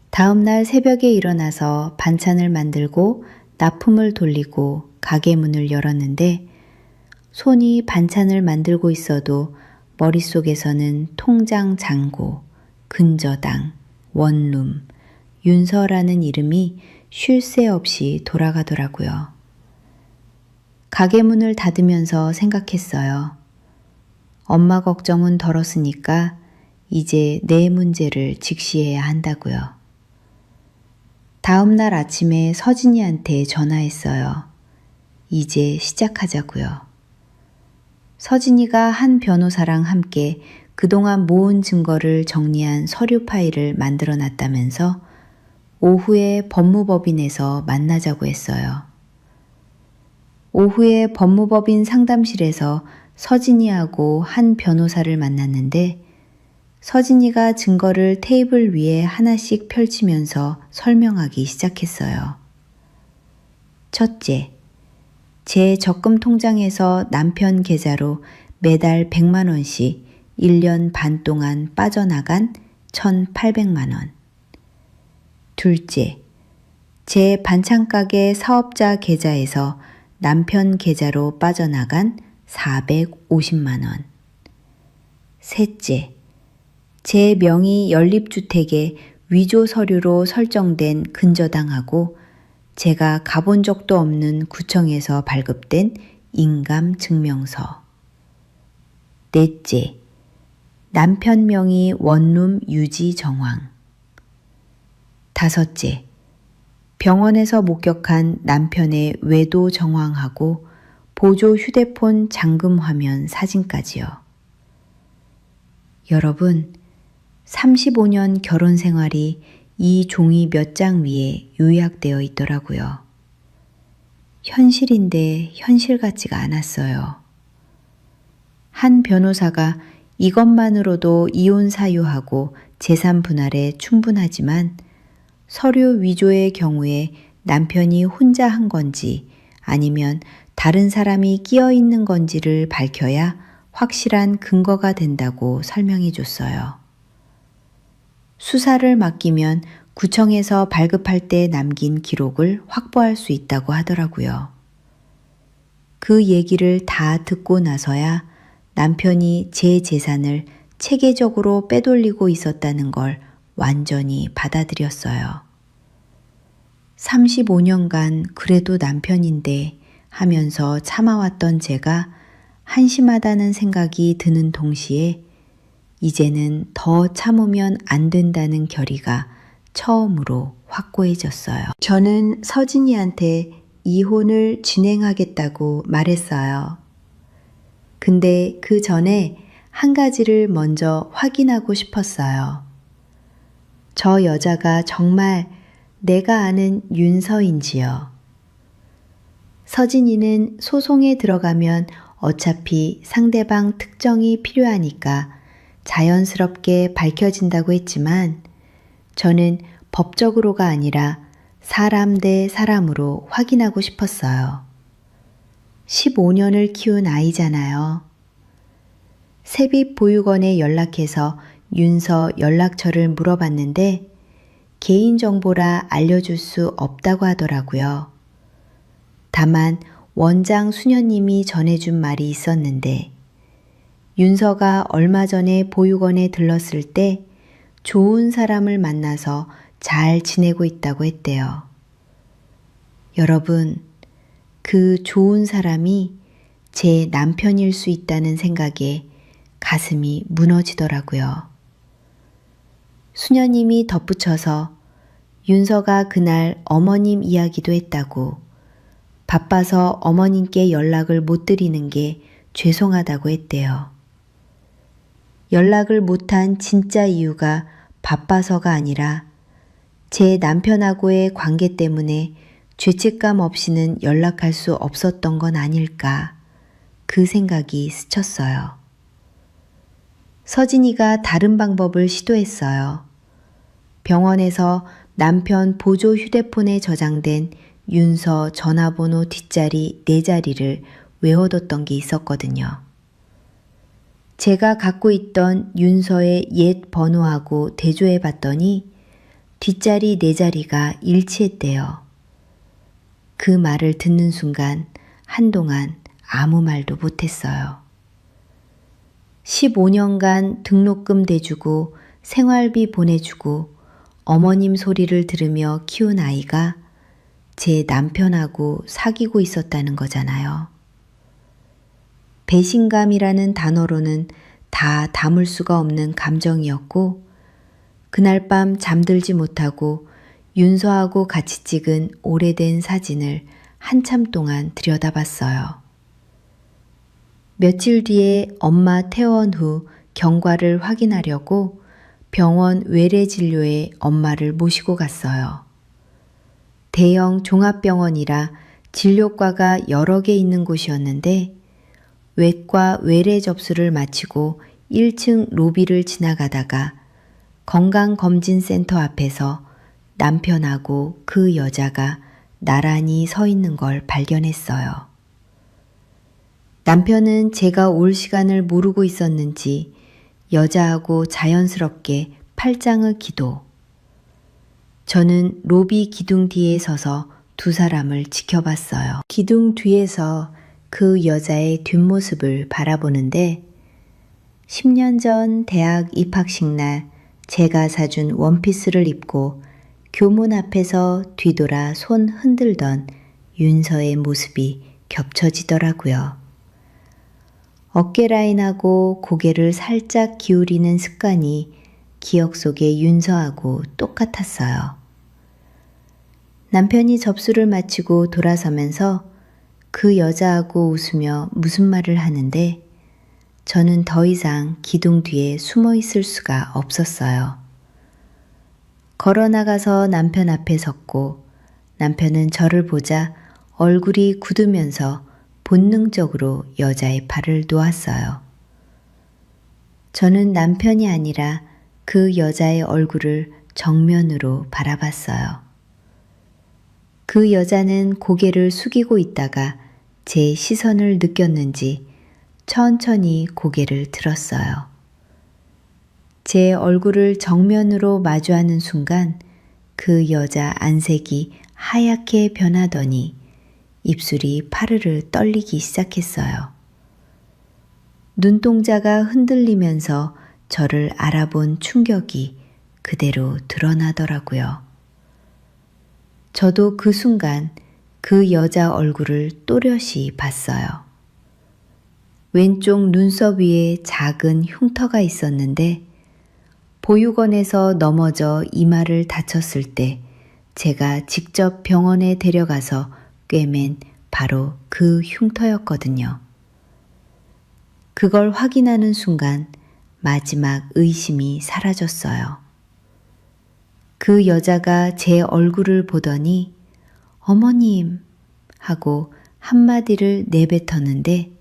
다음 날 새벽에 일어나서 반찬을 만들고 납품을 돌리고 가게 문을 열었는데 손이 반찬을 만들고 있어도 머릿속에서는 통장 잔고, 근저당, 원룸, 윤서라는 이름이 쉴 새 없이 돌아가더라고요. 가게 문을 닫으면서 생각했어요. 엄마 걱정은 덜었으니까 이제 내 문제를 직시해야 한다고요. 다음 날 아침에 서진이한테 전화했어요. 이제 시작하자고요. 서진이가 한 변호사랑 함께 그동안 모은 증거를 정리한 서류 파일을 만들어 놨다면서 오후에 법무법인에서 만나자고 했어요. 오후에 법무법인 상담실에서 서진이하고 한 변호사를 만났는데 서진이가 증거를 테이블 위에 하나씩 펼치면서 설명하기 시작했어요. 첫째, 제 적금 통장에서 남편 계좌로 매달 100만 원씩 1년 반 동안 빠져나간 1,800만 원. 둘째, 제 반찬가게 사업자 계좌에서 남편 계좌로 빠져나간 450만 원. 셋째, 제 명의 연립주택에 위조 서류로 설정된 근저당하고 제가 가본 적도 없는 구청에서 발급된 인감증명서. 넷째, 남편 명의 원룸 유지 정황. 다섯째, 병원에서 목격한 남편의 외도 정황하고 보조 휴대폰 잠금 화면 사진까지요. 여러분, 35년 결혼 생활이 이 종이 몇 장 위에 요약되어 있더라고요. 현실인데 현실 같지가 않았어요. 한 변호사가 이것만으로도 이혼 사유하고 재산 분할에 충분하지만 서류 위조의 경우에 남편이 혼자 한 건지 아니면 다른 사람이 끼어 있는 건지를 밝혀야 확실한 근거가 된다고 설명해 줬어요. 수사를 맡기면 구청에서 발급할 때 남긴 기록을 확보할 수 있다고 하더라고요. 그 얘기를 다 듣고 나서야 남편이 제 재산을 체계적으로 빼돌리고 있었다는 걸 완전히 받아들였어요. 35년간 그래도 남편인데 하면서 참아왔던 제가 한심하다는 생각이 드는 동시에 이제는 더 참으면 안 된다는 결의가 처음으로 확고해졌어요. 저는 서진이한테 이혼을 진행하겠다고 말했어요. 근데 그 전에 한 가지를 먼저 확인하고 싶었어요. 저 여자가 정말 내가 아는 윤서인지요. 서진이는 소송에 들어가면 어차피 상대방 특정이 필요하니까 자연스럽게 밝혀진다고 했지만 저는 법적으로가 아니라 사람 대 사람으로 확인하고 싶었어요. 15년을 키운 아이잖아요. 세빛보육원에 연락해서 윤서 연락처를 물어봤는데 개인정보라 알려줄 수 없다고 하더라고요. 다만 원장 수녀님이 전해준 말이 있었는데 윤서가 얼마 전에 보육원에 들렀을 때 좋은 사람을 만나서 잘 지내고 있다고 했대요. 여러분, 그 좋은 사람이 제 남편일 수 있다는 생각에 가슴이 무너지더라고요. 수녀님이 덧붙여서 윤서가 그날 어머님 이야기도 했다고, 바빠서 어머님께 연락을 못 드리는 게 죄송하다고 했대요. 연락을 못한 진짜 이유가 바빠서가 아니라 제 남편하고의 관계 때문에 죄책감 없이는 연락할 수 없었던 건 아닐까, 그 생각이 스쳤어요. 서진이가 다른 방법을 시도했어요. 병원에서 남편 보조 휴대폰에 저장된 윤서 전화번호 뒷자리 4자리를 외워뒀던 게 있었거든요. 제가 갖고 있던 윤서의 옛 번호하고 대조해 봤더니 뒷자리 4자리가 일치했대요. 그 말을 듣는 순간 한동안 아무 말도 못했어요. 15년간 등록금 대주고 생활비 보내주고 어머님 소리를 들으며 키운 아이가 제 남편하고 사귀고 있었다는 거잖아요. 배신감이라는 단어로는 다 담을 수가 없는 감정이었고 그날 밤 잠들지 못하고 윤서하고 같이 찍은 오래된 사진을 한참 동안 들여다봤어요. 며칠 뒤에 엄마 퇴원 후 경과를 확인하려고 병원 외래 진료에 엄마를 모시고 갔어요. 대형 종합병원이라 진료과가 여러 개 있는 곳이었는데 외과 외래 접수를 마치고 1층 로비를 지나가다가 건강검진센터 앞에서 남편하고 그 여자가 나란히 서 있는 걸 발견했어요. 남편은 제가 올 시간을 모르고 있었는지 여자하고 자연스럽게 팔짱을 기도. 저는 로비 기둥 뒤에 서서 두 사람을 지켜봤어요. 기둥 뒤에서 그 여자의 뒷모습을 바라보는데 10년 전 대학 입학식 날 제가 사준 원피스를 입고 교문 앞에서 뒤돌아 손 흔들던 윤서의 모습이 겹쳐지더라고요. 어깨 라인하고 고개를 살짝 기울이는 습관이 기억 속의 윤서하고 똑같았어요. 남편이 접수를 마치고 돌아서면서 그 여자하고 웃으며 무슨 말을 하는데 저는 더 이상 기둥 뒤에 숨어 있을 수가 없었어요. 걸어 나가서 남편 앞에 섰고 남편은 저를 보자 얼굴이 굳으면서 본능적으로 여자의 팔을 놓았어요. 저는 남편이 아니라 그 여자의 얼굴을 정면으로 바라봤어요. 그 여자는 고개를 숙이고 있다가 제 시선을 느꼈는지 천천히 고개를 들었어요. 제 얼굴을 정면으로 마주하는 순간 그 여자 안색이 하얗게 변하더니 입술이 파르르 떨리기 시작했어요. 눈동자가 흔들리면서 저를 알아본 충격이 그대로 드러나더라고요. 저도 그 순간 그 여자 얼굴을 또렷이 봤어요. 왼쪽 눈썹 위에 작은 흉터가 있었는데 보육원에서 넘어져 이마를 다쳤을 때 제가 직접 병원에 데려가서 꿰맨 바로 그 흉터였거든요. 그걸 확인하는 순간 마지막 의심이 사라졌어요. 그 여자가 제 얼굴을 보더니 어머님 하고 한마디를 내뱉었는데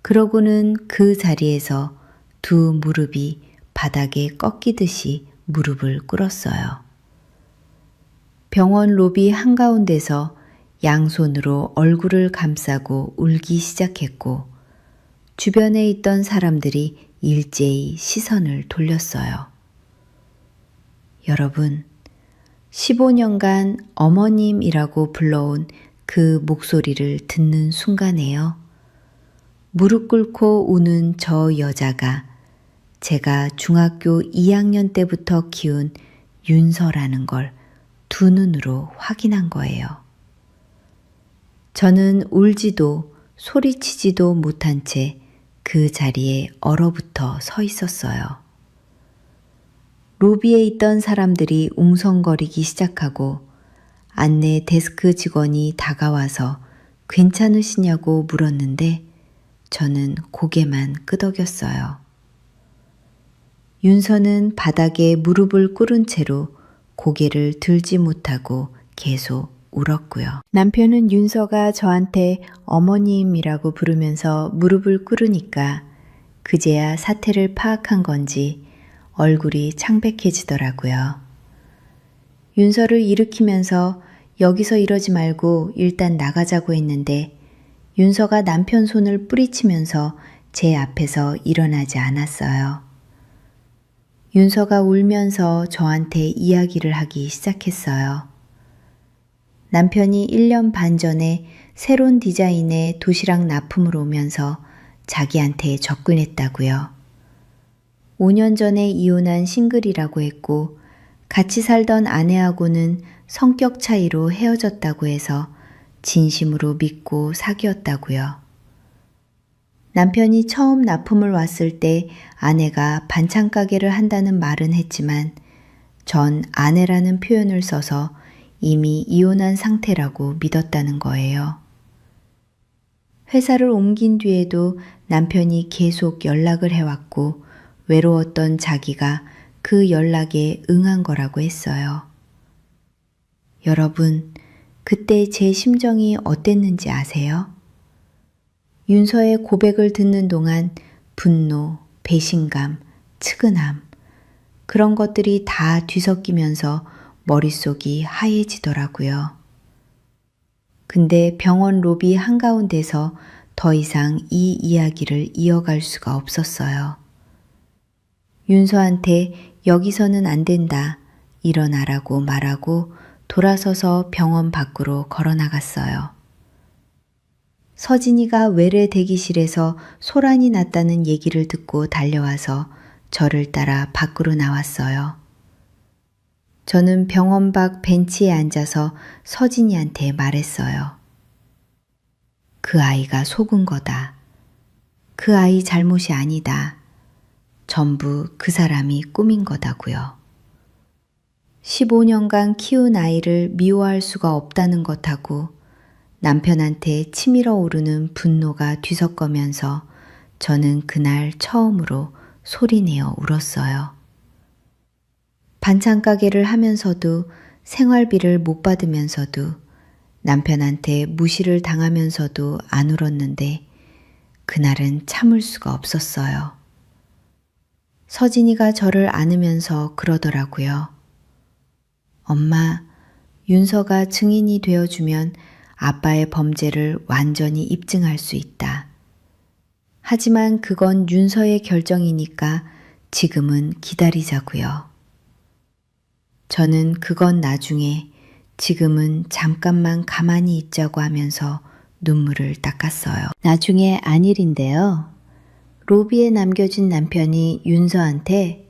그러고는 그 자리에서 두 무릎이 바닥에 꺾이듯이 무릎을 꿇었어요. 병원 로비 한가운데서 양손으로 얼굴을 감싸고 울기 시작했고 주변에 있던 사람들이 일제히 시선을 돌렸어요. 여러분, 15년간 어머님이라고 불러온 그 목소리를 듣는 순간에요. 무릎 꿇고 우는 저 여자가 제가 중학교 2학년 때부터 키운 윤서라는 걸 두 눈으로 확인한 거예요. 저는 울지도 소리치지도 못한 채 그 자리에 얼어붙어 서 있었어요. 로비에 있던 사람들이 웅성거리기 시작하고 안내 데스크 직원이 다가와서 괜찮으시냐고 물었는데 저는 고개만 끄덕였어요. 윤서는 바닥에 무릎을 꿇은 채로 고개를 들지 못하고 계속 울었고요. 남편은 윤서가 저한테 어머님이라고 부르면서 무릎을 꿇으니까 그제야 사태를 파악한 건지 얼굴이 창백해지더라고요. 윤서를 일으키면서 여기서 이러지 말고 일단 나가자고 했는데 윤서가 남편 손을 뿌리치면서 제 앞에서 일어나지 않았어요. 윤서가 울면서 저한테 이야기를 하기 시작했어요. 남편이 1년 반 전에 새로운 디자인의 도시락 납품을 오면서 자기한테 접근했다고요. 5년 전에 이혼한 싱글이라고 했고 같이 살던 아내하고는 성격 차이로 헤어졌다고 해서 진심으로 믿고 사귀었다고요. 남편이 처음 납품을 왔을 때 아내가 반찬 가게를 한다는 말은 했지만 전 아내라는 표현을 써서 이미 이혼한 상태라고 믿었다는 거예요. 회사를 옮긴 뒤에도 남편이 계속 연락을 해왔고 외로웠던 자기가 그 연락에 응한 거라고 했어요. 여러분, 그때 제 심정이 어땠는지 아세요? 윤서의 고백을 듣는 동안 분노, 배신감, 측은함, 그런 것들이 다 뒤섞이면서 머릿속이 하얘지더라고요. 근데 병원 로비 한가운데서 더 이상 이 이야기를 이어갈 수가 없었어요. 윤서한테 여기서는 안 된다, 일어나라고 말하고 돌아서서 병원 밖으로 걸어 나갔어요. 서진이가 외래 대기실에서 소란이 났다는 얘기를 듣고 달려와서 저를 따라 밖으로 나왔어요. 저는 병원 밖 벤치에 앉아서 서진이한테 말했어요. 그 아이가 속은 거다. 그 아이 잘못이 아니다. 전부 그 사람이 꾸민 거다고요. 15년간 키운 아이를 미워할 수가 없다는 것하고 남편한테 치밀어 오르는 분노가 뒤섞으면서 저는 그날 처음으로 소리내어 울었어요. 반찬 가게를 하면서도 생활비를 못 받으면서도 남편한테 무시를 당하면서도 안 울었는데 그날은 참을 수가 없었어요. 서진이가 저를 안으면서 그러더라고요. 엄마, 윤서가 증인이 되어주면 아빠의 범죄를 완전히 입증할 수 있다. 하지만 그건 윤서의 결정이니까 지금은 기다리자고요. 저는 그건 나중에, 지금은 잠깐만 가만히 있자고 하면서 눈물을 닦았어요. 나중에 안일인데요. 로비에 남겨진 남편이 윤서한테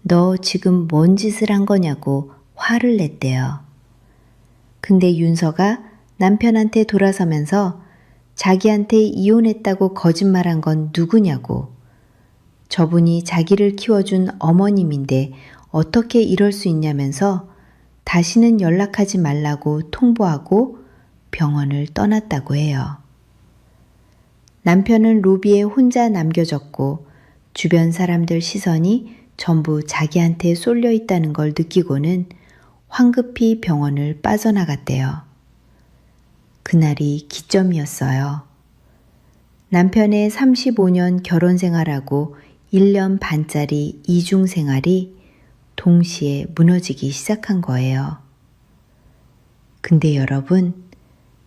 너 지금 뭔 짓을 한 거냐고 화를 냈대요. 근데 윤서가 남편한테 돌아서면서 자기한테 이혼했다고 거짓말한 건 누구냐고, 저분이 자기를 키워준 어머님인데 어떻게 이럴 수 있냐면서 다시는 연락하지 말라고 통보하고 병원을 떠났다고 해요. 남편은 로비에 혼자 남겨졌고 주변 사람들 시선이 전부 자기한테 쏠려 있다는 걸 느끼고는 황급히 병원을 빠져나갔대요. 그날이 기점이었어요. 남편의 35년 결혼 생활하고 1년 반짜리 이중 생활이 동시에 무너지기 시작한 거예요. 근데 여러분,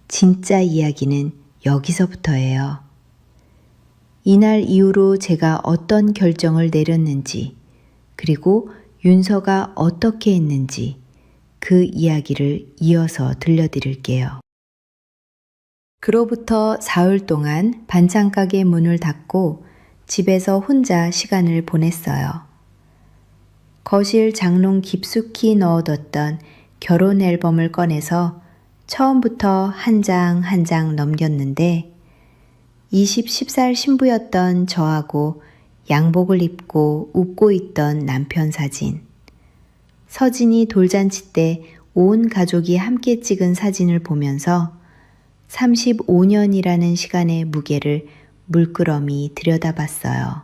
진짜 이야기는 여기서부터예요. 이날 이후로 제가 어떤 결정을 내렸는지, 그리고 윤서가 어떻게 했는지 그 이야기를 이어서 들려드릴게요. 그로부터 사흘 동안 반찬가게 문을 닫고 집에서 혼자 시간을 보냈어요. 거실 장롱 깊숙이 넣어뒀던 결혼 앨범을 꺼내서 처음부터 한 장 한 장 넘겼는데 10살 신부였던 저하고 양복을 입고 웃고 있던 남편 사진, 서진이 돌잔치 때 온 가족이 함께 찍은 사진을 보면서 35년이라는 시간의 무게를 물끄러미 들여다봤어요.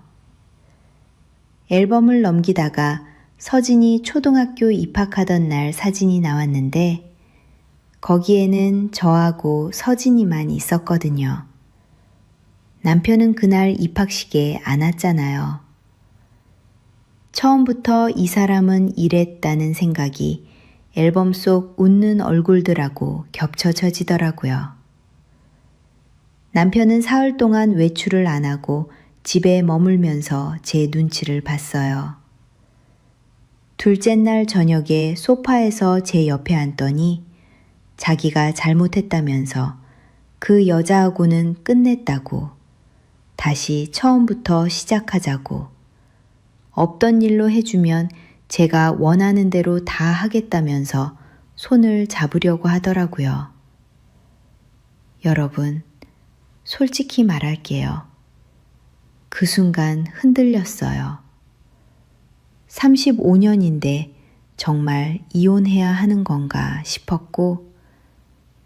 앨범을 넘기다가 서진이 초등학교 입학하던 날 사진이 나왔는데 거기에는 저하고 서진이만 있었거든요. 남편은 그날 입학식에 안 왔잖아요. 처음부터 이 사람은 이랬다는 생각이 앨범 속 웃는 얼굴들하고 겹쳐져지더라고요. 남편은 사흘 동안 외출을 안 하고 집에 머물면서 제 눈치를 봤어요. 둘째 날 저녁에 소파에서 제 옆에 앉더니 자기가 잘못했다면서 그 여자하고는 끝냈다고, 다시 처음부터 시작하자고, 없던 일로 해주면 제가 원하는 대로 다 하겠다면서 손을 잡으려고 하더라고요. 여러분, 솔직히 말할게요. 그 순간 흔들렸어요. 35년인데 정말 이혼해야 하는 건가 싶었고,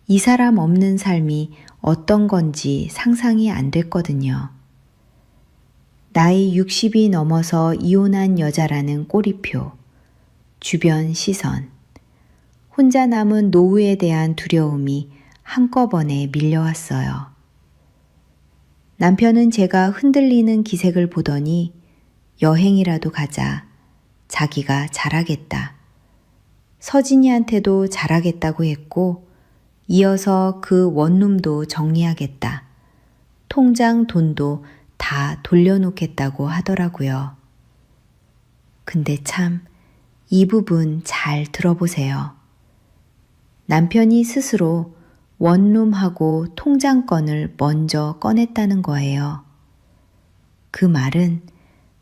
이 사람 없는 삶이 어떤 건지 상상이 안 됐거든요. 나이 60이 넘어서 이혼한 여자라는 꼬리표, 주변 시선, 혼자 남은 노후에 대한 두려움이 한꺼번에 밀려왔어요. 남편은 제가 흔들리는 기색을 보더니 여행이라도 가자, 자기가 잘하겠다, 서진이한테도 잘하겠다고 했고 이어서 그 원룸도 정리하겠다, 통장 돈도 다 돌려놓겠다고 하더라고요. 근데 참 이 부분 잘 들어보세요. 남편이 스스로 원룸하고 통장건을 먼저 꺼냈다는 거예요. 그 말은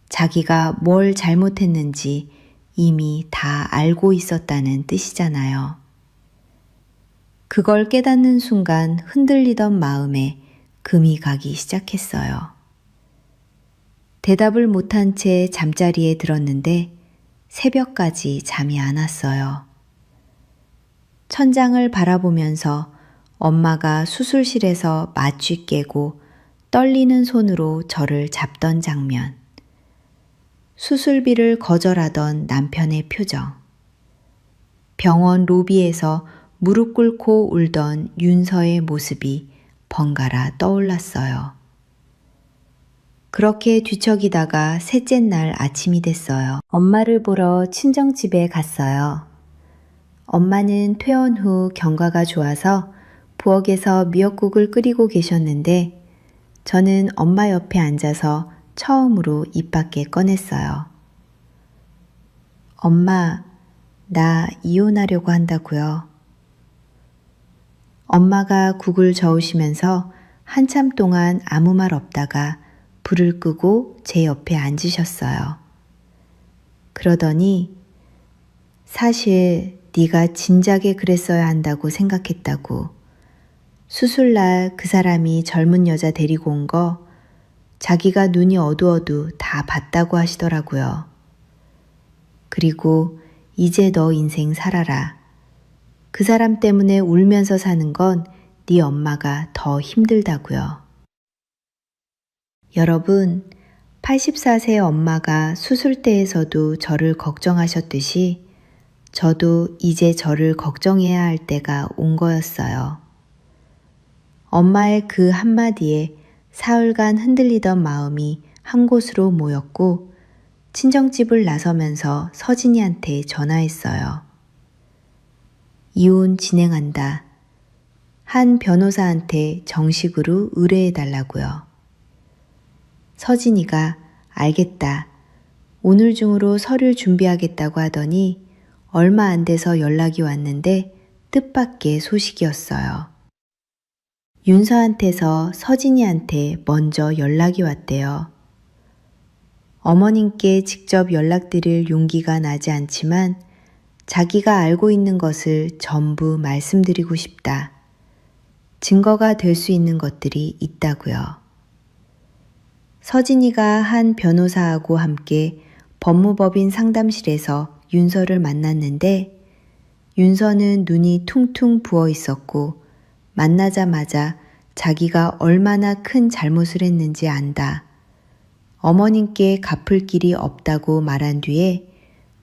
자기가 뭘 잘못했는지 이미 다 알고 있었다는 뜻이잖아요. 그걸 깨닫는 순간 흔들리던 마음에 금이 가기 시작했어요. 대답을 못한 채 잠자리에 들었는데 새벽까지 잠이 안 왔어요. 천장을 바라보면서 엄마가 수술실에서 마취 깨고 떨리는 손으로 저를 잡던 장면, 수술비를 거절하던 남편의 표정, 병원 로비에서 무릎 꿇고 울던 윤서의 모습이 번갈아 떠올랐어요. 그렇게 뒤척이다가 셋째 날 아침이 됐어요. 엄마를 보러 친정집에 갔어요. 엄마는 퇴원 후 경과가 좋아서 부엌에서 미역국을 끓이고 계셨는데 저는 엄마 옆에 앉아서 처음으로 입 밖에 꺼냈어요. 엄마, 나 이혼하려고 한다고요. 엄마가 국을 저으시면서 한참 동안 아무 말 없다가 불을 끄고 제 옆에 앉으셨어요. 그러더니 사실 네가 진작에 그랬어야 한다고 생각했다고. 수술날 그 사람이 젊은 여자 데리고 온 거 자기가 눈이 어두워도 다 봤다고 하시더라고요. 그리고 이제 너 인생 살아라. 그 사람 때문에 울면서 사는 건 네 엄마가 더 힘들다고요. 여러분, 84세 엄마가 수술대에서도 저를 걱정하셨듯이 저도 이제 저를 걱정해야 할 때가 온 거였어요. 엄마의 그 한마디에 사흘간 흔들리던 마음이 한 곳으로 모였고 친정집을 나서면서 서진이한테 전화했어요. 이혼 진행한다. 한 변호사한테 정식으로 의뢰해달라고요. 서진이가 알겠다. 오늘 중으로 서류 준비하겠다고 하더니 얼마 안 돼서 연락이 왔는데 뜻밖의 소식이었어요. 윤서한테서 서진이한테 먼저 연락이 왔대요. 어머님께 직접 연락드릴 용기가 나지 않지만 자기가 알고 있는 것을 전부 말씀드리고 싶다. 증거가 될 수 있는 것들이 있다고요. 서진이가 한 변호사하고 함께 법무법인 상담실에서 윤서를 만났는데 윤서는 눈이 퉁퉁 부어 있었고 만나자마자 자기가 얼마나 큰 잘못을 했는지 안다. 어머님께 갚을 길이 없다고 말한 뒤에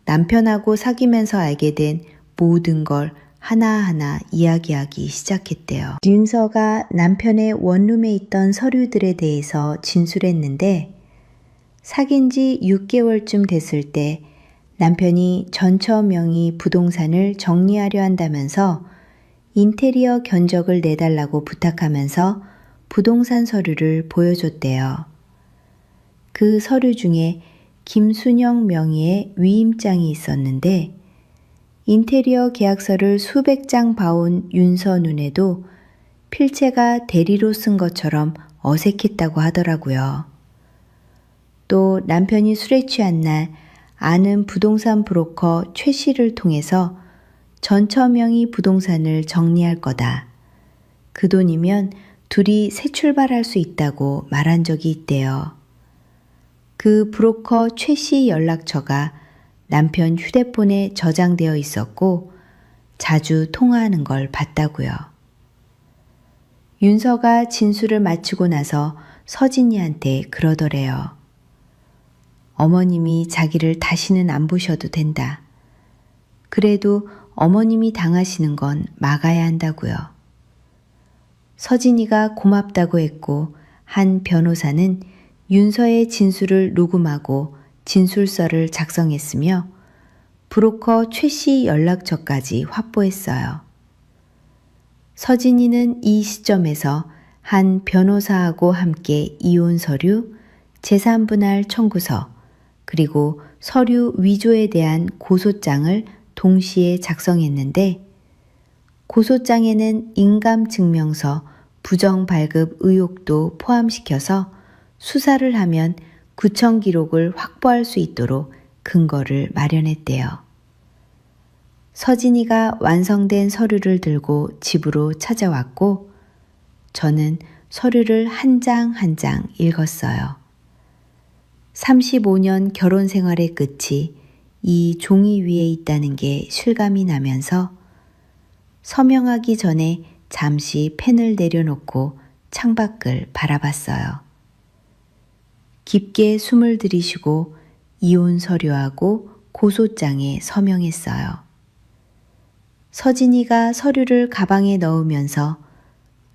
남편하고 사귀면서 알게 된 모든 걸 하나하나 이야기하기 시작했대요. 윤서가 남편의 원룸에 있던 서류들에 대해서 진술했는데 사귄 지 6개월쯤 됐을 때 남편이 전처 명의 부동산을 정리하려 한다면서 인테리어 견적을 내달라고 부탁하면서 부동산 서류를 보여줬대요. 그 서류 중에 김순영 명의의 위임장이 있었는데 인테리어 계약서를 수백 장 봐온 윤서 눈에도 필체가 대리로 쓴 것처럼 어색했다고 하더라고요. 또 남편이 술에 취한 날 아는 부동산 브로커 최 씨를 통해서 전처명의 부동산을 정리할 거다. 그 돈이면 둘이 새 출발할 수 있다고 말한 적이 있대요. 그 브로커 최 씨 연락처가 남편 휴대폰에 저장되어 있었고 자주 통화하는 걸 봤다고요. 윤서가 진술을 마치고 나서 서진이한테 그러더래요. 어머님이 자기를 다시는 안 보셔도 된다. 그래도 어머님이 당하시는 건 막아야 한다고요. 서진이가 고맙다고 했고 한 변호사는 윤서의 진술을 녹음하고 진술서를 작성했으며 브로커 최 씨 연락처까지 확보했어요. 서진이는 이 시점에서 한 변호사하고 함께 이혼 서류, 재산분할 청구서, 그리고 서류 위조에 대한 고소장을 동시에 작성했는데 고소장에는 인감증명서, 부정발급 의혹도 포함시켜서 수사를 하면 구청 기록을 확보할 수 있도록 근거를 마련했대요. 서진이가 완성된 서류를 들고 집으로 찾아왔고 저는 서류를 한 장 한 장 읽었어요. 35년 결혼 생활의 끝이 이 종이 위에 있다는 게 실감이 나면서 서명하기 전에 잠시 펜을 내려놓고 창밖을 바라봤어요. 깊게 숨을 들이쉬고 이혼 서류하고 고소장에 서명했어요. 서진이가 서류를 가방에 넣으면서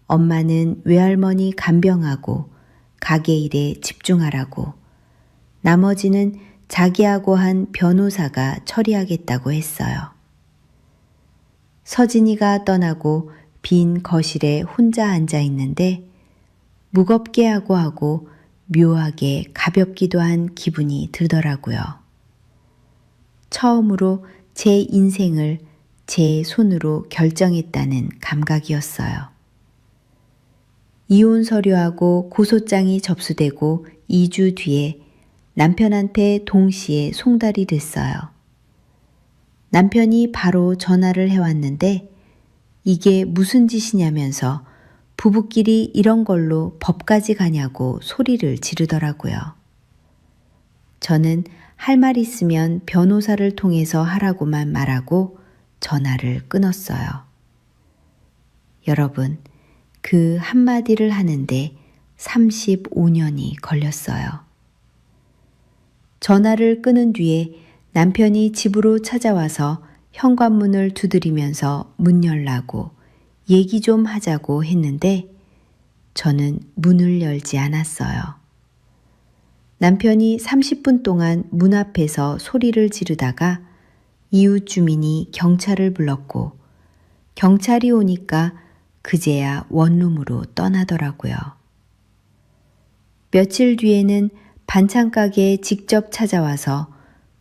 엄마는 외할머니 간병하고 가게 일에 집중하라고 나머지는 자기하고 한 변호사가 처리하겠다고 했어요. 서진이가 떠나고 빈 거실에 혼자 앉아 있는데 무겁게 하고 묘하게 가볍기도 한 기분이 들더라고요. 처음으로 제 인생을 제 손으로 결정했다는 감각이었어요. 이혼 서류하고 고소장이 접수되고 2주 뒤에 남편한테 동시에 송달이 됐어요. 남편이 바로 전화를 해왔는데 이게 무슨 짓이냐면서 부부끼리 이런 걸로 법까지 가냐고 소리를 지르더라고요. 저는 할 말 있으면 변호사를 통해서 하라고만 말하고 전화를 끊었어요. 여러분, 그 한마디를 하는데 35년이 걸렸어요. 전화를 끊은 뒤에 남편이 집으로 찾아와서 현관문을 두드리면서 문 열라고 얘기 좀 하자고 했는데 저는 문을 열지 않았어요. 남편이 30분 동안 문 앞에서 소리를 지르다가 이웃 주민이 경찰을 불렀고 경찰이 오니까 그제야 원룸으로 떠나더라고요. 며칠 뒤에는 반찬 가게에 직접 찾아와서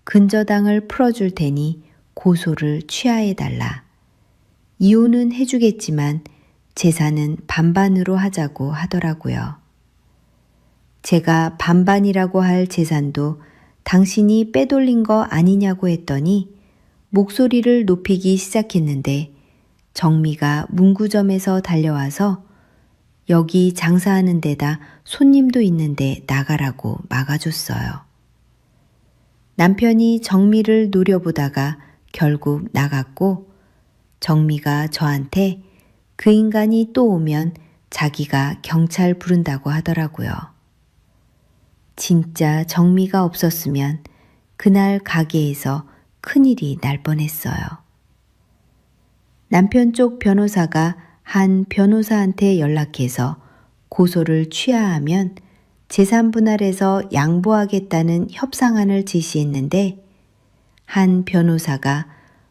근저당을 풀어줄 테니 고소를 취하해달라. 이혼은 해주겠지만 재산은 반반으로 하자고 하더라고요. 제가 반반이라고 할 재산도 당신이 빼돌린 거 아니냐고 했더니 목소리를 높이기 시작했는데 정미가 문구점에서 달려와서 여기 장사하는 데다 손님도 있는데 나가라고 막아줬어요. 남편이 정미를 노려보다가 결국 나갔고 정미가 저한테 그 인간이 또 오면 자기가 경찰 부른다고 하더라고요. 진짜 정미가 없었으면 그날 가게에서 큰일이 날 뻔했어요. 남편 쪽 변호사가 한 변호사한테 연락해서 고소를 취하하면 재산 분할해서 양보하겠다는 협상안을 제시했는데 한 변호사가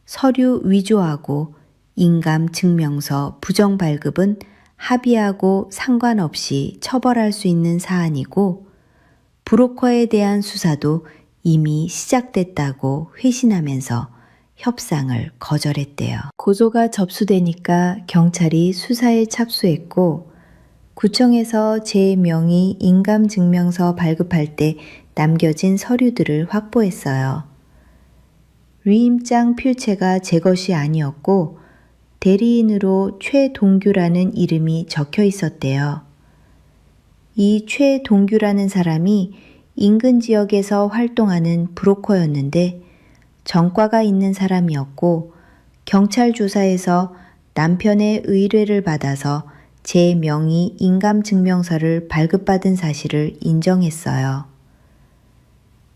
서류 위조하고 인감증명서 부정 발급은 합의하고 상관없이 처벌할 수 있는 사안이고 브로커에 대한 수사도 이미 시작됐다고 회신하면서 협상을 거절했대요. 고소가 접수되니까 경찰이 수사에 착수했고 구청에서 제 명의 인감증명서 발급할 때 남겨진 서류들을 확보했어요. 위임장 필체가 제 것이 아니었고 대리인으로 최동규라는 이름이 적혀 있었대요. 이 최동규라는 사람이 인근 지역에서 활동하는 브로커였는데 전과가 있는 사람이었고 경찰 조사에서 남편의 의뢰를 받아서 제 명의 인감증명서를 발급받은 사실을 인정했어요.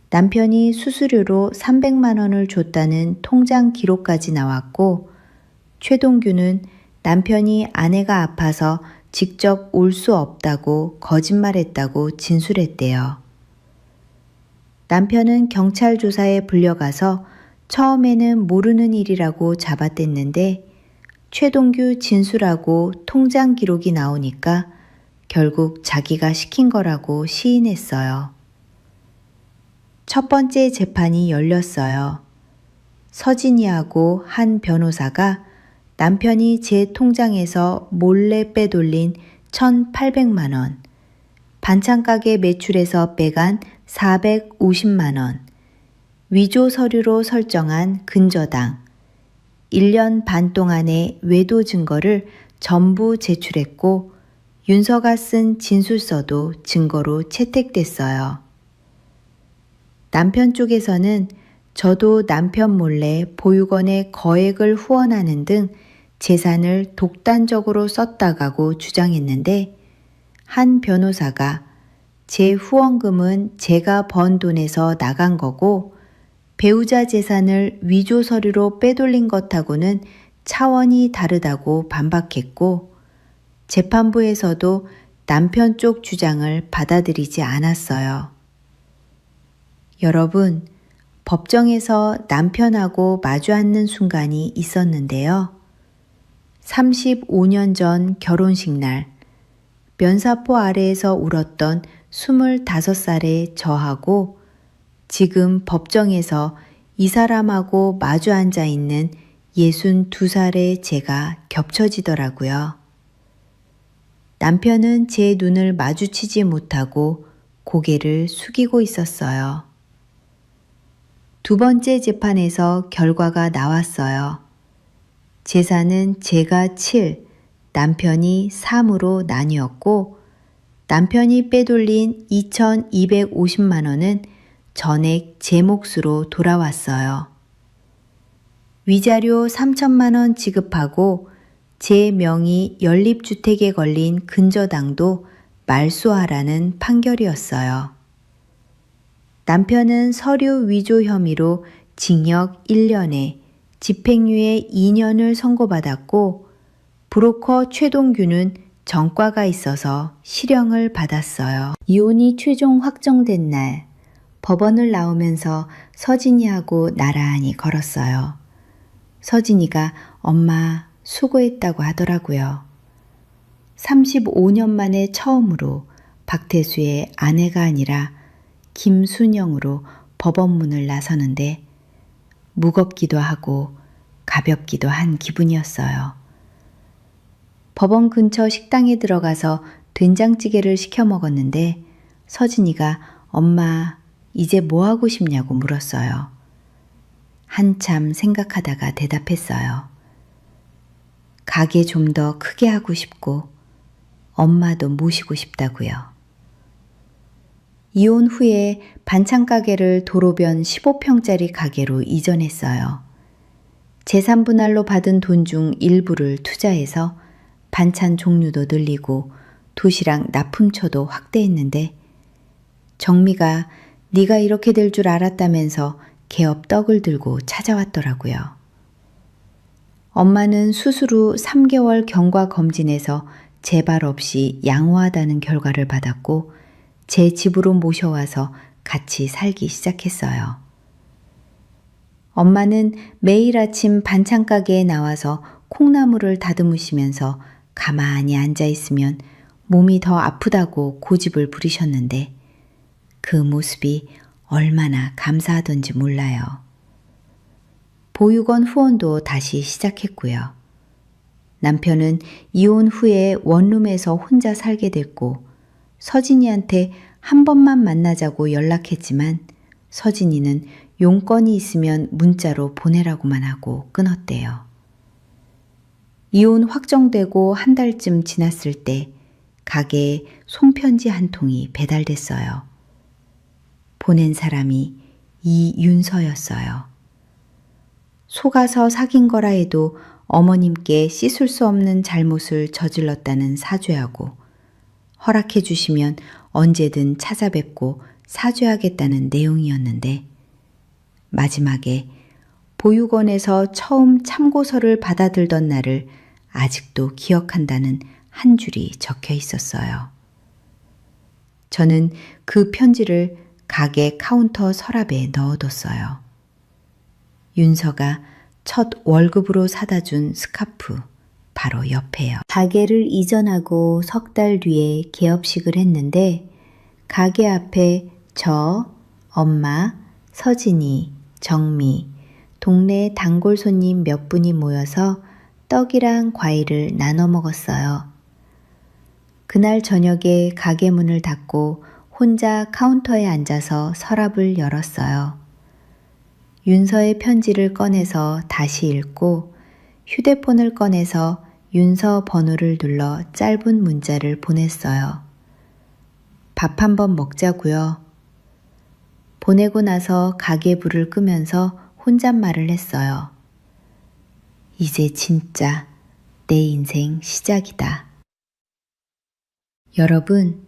남편이 수수료로 300만 원을 줬다는 통장 기록까지 나왔고 최동규는 남편이 아내가 아파서 직접 올 수 없다고 거짓말했다고 진술했대요. 남편은 경찰 조사에 불려가서 처음에는 모르는 일이라고 잡아댔는데 최동규 진술하고 통장 기록이 나오니까 결국 자기가 시킨 거라고 시인했어요. 첫 번째 재판이 열렸어요. 서진이하고 한 변호사가 남편이 제 통장에서 몰래 빼돌린 1,800만 원, 반찬가게 매출에서 빼간 450만 원, 위조 서류로 설정한 근저당, 1년 반 동안의 외도 증거를 전부 제출했고 윤서가 쓴 진술서도 증거로 채택됐어요. 남편 쪽에서는 저도 남편 몰래 보육원에 거액을 후원하는 등 재산을 독단적으로 썼다고 주장했는데 한 변호사가 제 후원금은 제가 번 돈에서 나간 거고 배우자 재산을 위조 서류로 빼돌린 것하고는 차원이 다르다고 반박했고 재판부에서도 남편 쪽 주장을 받아들이지 않았어요. 여러분, 법정에서 남편하고 마주 앉는 순간이 있었는데요. 35년 전 결혼식 날 면사포 아래에서 울었던 25살의 저하고 지금 법정에서 이 사람하고 마주 앉아 있는 62살의 제가 겹쳐지더라고요. 남편은 제 눈을 마주치지 못하고 고개를 숙이고 있었어요. 두 번째 재판에서 결과가 나왔어요. 재산은 제가 7, 남편이 3으로 나뉘었고 남편이 빼돌린 2,250만 원은 전액 제 몫으로 돌아왔어요. 위자료 3천만 원 지급하고 제 명의 연립주택에 걸린 근저당도 말소하라는 판결이었어요. 남편은 서류 위조 혐의로 징역 1년에 집행유예 2년을 선고받았고 브로커 최동규는 전과가 있어서 실형을 받았어요. 이혼이 최종 확정된 날 법원을 나오면서 서진이하고 나란히 걸었어요. 서진이가 엄마 수고했다고 하더라고요. 35년 만에 처음으로 박태수의 아내가 아니라 김순영으로 법원 문을 나서는데 무겁기도 하고 가볍기도 한 기분이었어요. 법원 근처 식당에 들어가서 된장찌개를 시켜 먹었는데 서진이가 엄마 이제 뭐 하고 싶냐고 물었어요. 한참 생각하다가 대답했어요. 가게 좀 더 크게 하고 싶고 엄마도 모시고 싶다고요. 이혼 후에 반찬 가게를 도로변 15평짜리 가게로 이전했어요. 재산 분할로 받은 돈 중 일부를 투자해서 반찬 종류도 늘리고 도시락 납품처도 확대했는데 정미가 네가 이렇게 될 줄 알았다면서 개업 떡을 들고 찾아왔더라고요. 엄마는 수술 후 3개월 경과 검진에서 재발 없이 양호하다는 결과를 받았고 제 집으로 모셔와서 같이 살기 시작했어요. 엄마는 매일 아침 반찬 가게에 나와서 콩나물을 다듬으시면서 가만히 앉아 있으면 몸이 더 아프다고 고집을 부리셨는데 그 모습이 얼마나 감사하던지 몰라요. 보육원 후원도 다시 시작했고요. 남편은 이혼 후에 원룸에서 혼자 살게 됐고 서진이한테 한 번만 만나자고 연락했지만 서진이는 용건이 있으면 문자로 보내라고만 하고 끊었대요. 이혼 확정되고 한 달쯤 지났을 때 가게에 손편지 한 통이 배달됐어요. 보낸 사람이 이윤서였어요. 속아서 사귄 거라 해도 어머님께 씻을 수 없는 잘못을 저질렀다는 사죄하고 허락해 주시면 언제든 찾아뵙고 사죄하겠다는 내용이었는데 마지막에 보육원에서 처음 참고서를 받아들던 날을 아직도 기억한다는 한 줄이 적혀 있었어요. 저는 그 편지를 가게 카운터 서랍에 넣어뒀어요. 윤서가 첫 월급으로 사다 준 스카프 바로 옆에요. 가게를 이전하고 석 달 뒤에 개업식을 했는데 가게 앞에 저, 엄마, 서진이, 정미, 동네 단골 손님 몇 분이 모여서 떡이랑 과일을 나눠 먹었어요. 그날 저녁에 가게 문을 닫고 혼자 카운터에 앉아서 서랍을 열었어요. 윤서의 편지를 꺼내서 다시 읽고 휴대폰을 꺼내서 윤서 번호를 눌러 짧은 문자를 보냈어요. 밥 한번 먹자고요. 보내고 나서 가게 불을 끄면서 혼잣말을 했어요. 이제 진짜 내 인생 시작이다. 여러분,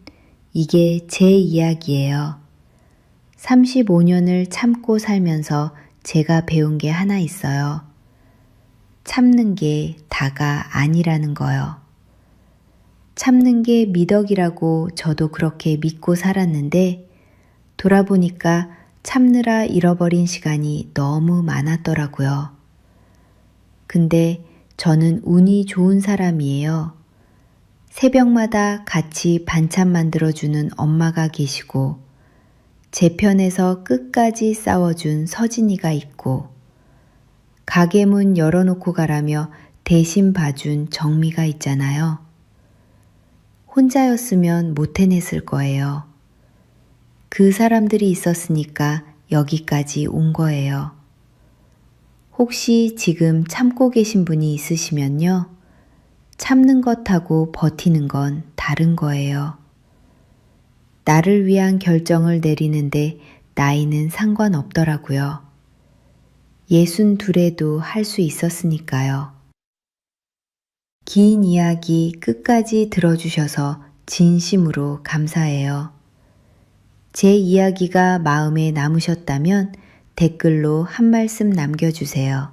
이게 제 이야기예요. 35년을 참고 살면서 제가 배운 게 하나 있어요. 참는 게 다가 아니라는 거요. 참는 게 미덕이라고 저도 그렇게 믿고 살았는데 돌아보니까 참느라 잃어버린 시간이 너무 많았더라고요. 근데 저는 운이 좋은 사람이에요. 새벽마다 같이 반찬 만들어주는 엄마가 계시고 제 편에서 끝까지 싸워준 서진이가 있고 가게 문 열어놓고 가라며 대신 봐준 정미가 있잖아요. 혼자였으면 못 해냈을 거예요. 그 사람들이 있었으니까 여기까지 온 거예요. 혹시 지금 참고 계신 분이 있으시면요. 참는 것하고 버티는 건 다른 거예요. 나를 위한 결정을 내리는데 나이는 상관없더라고요. 62에도 할 수 있었으니까요. 긴 이야기 끝까지 들어주셔서 진심으로 감사해요. 제 이야기가 마음에 남으셨다면 댓글로 한 말씀 남겨주세요.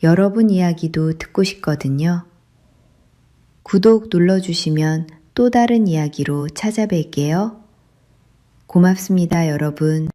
여러분 이야기도 듣고 싶거든요. 구독 눌러주시면 또 다른 이야기로 찾아뵐게요. 고맙습니다, 여러분.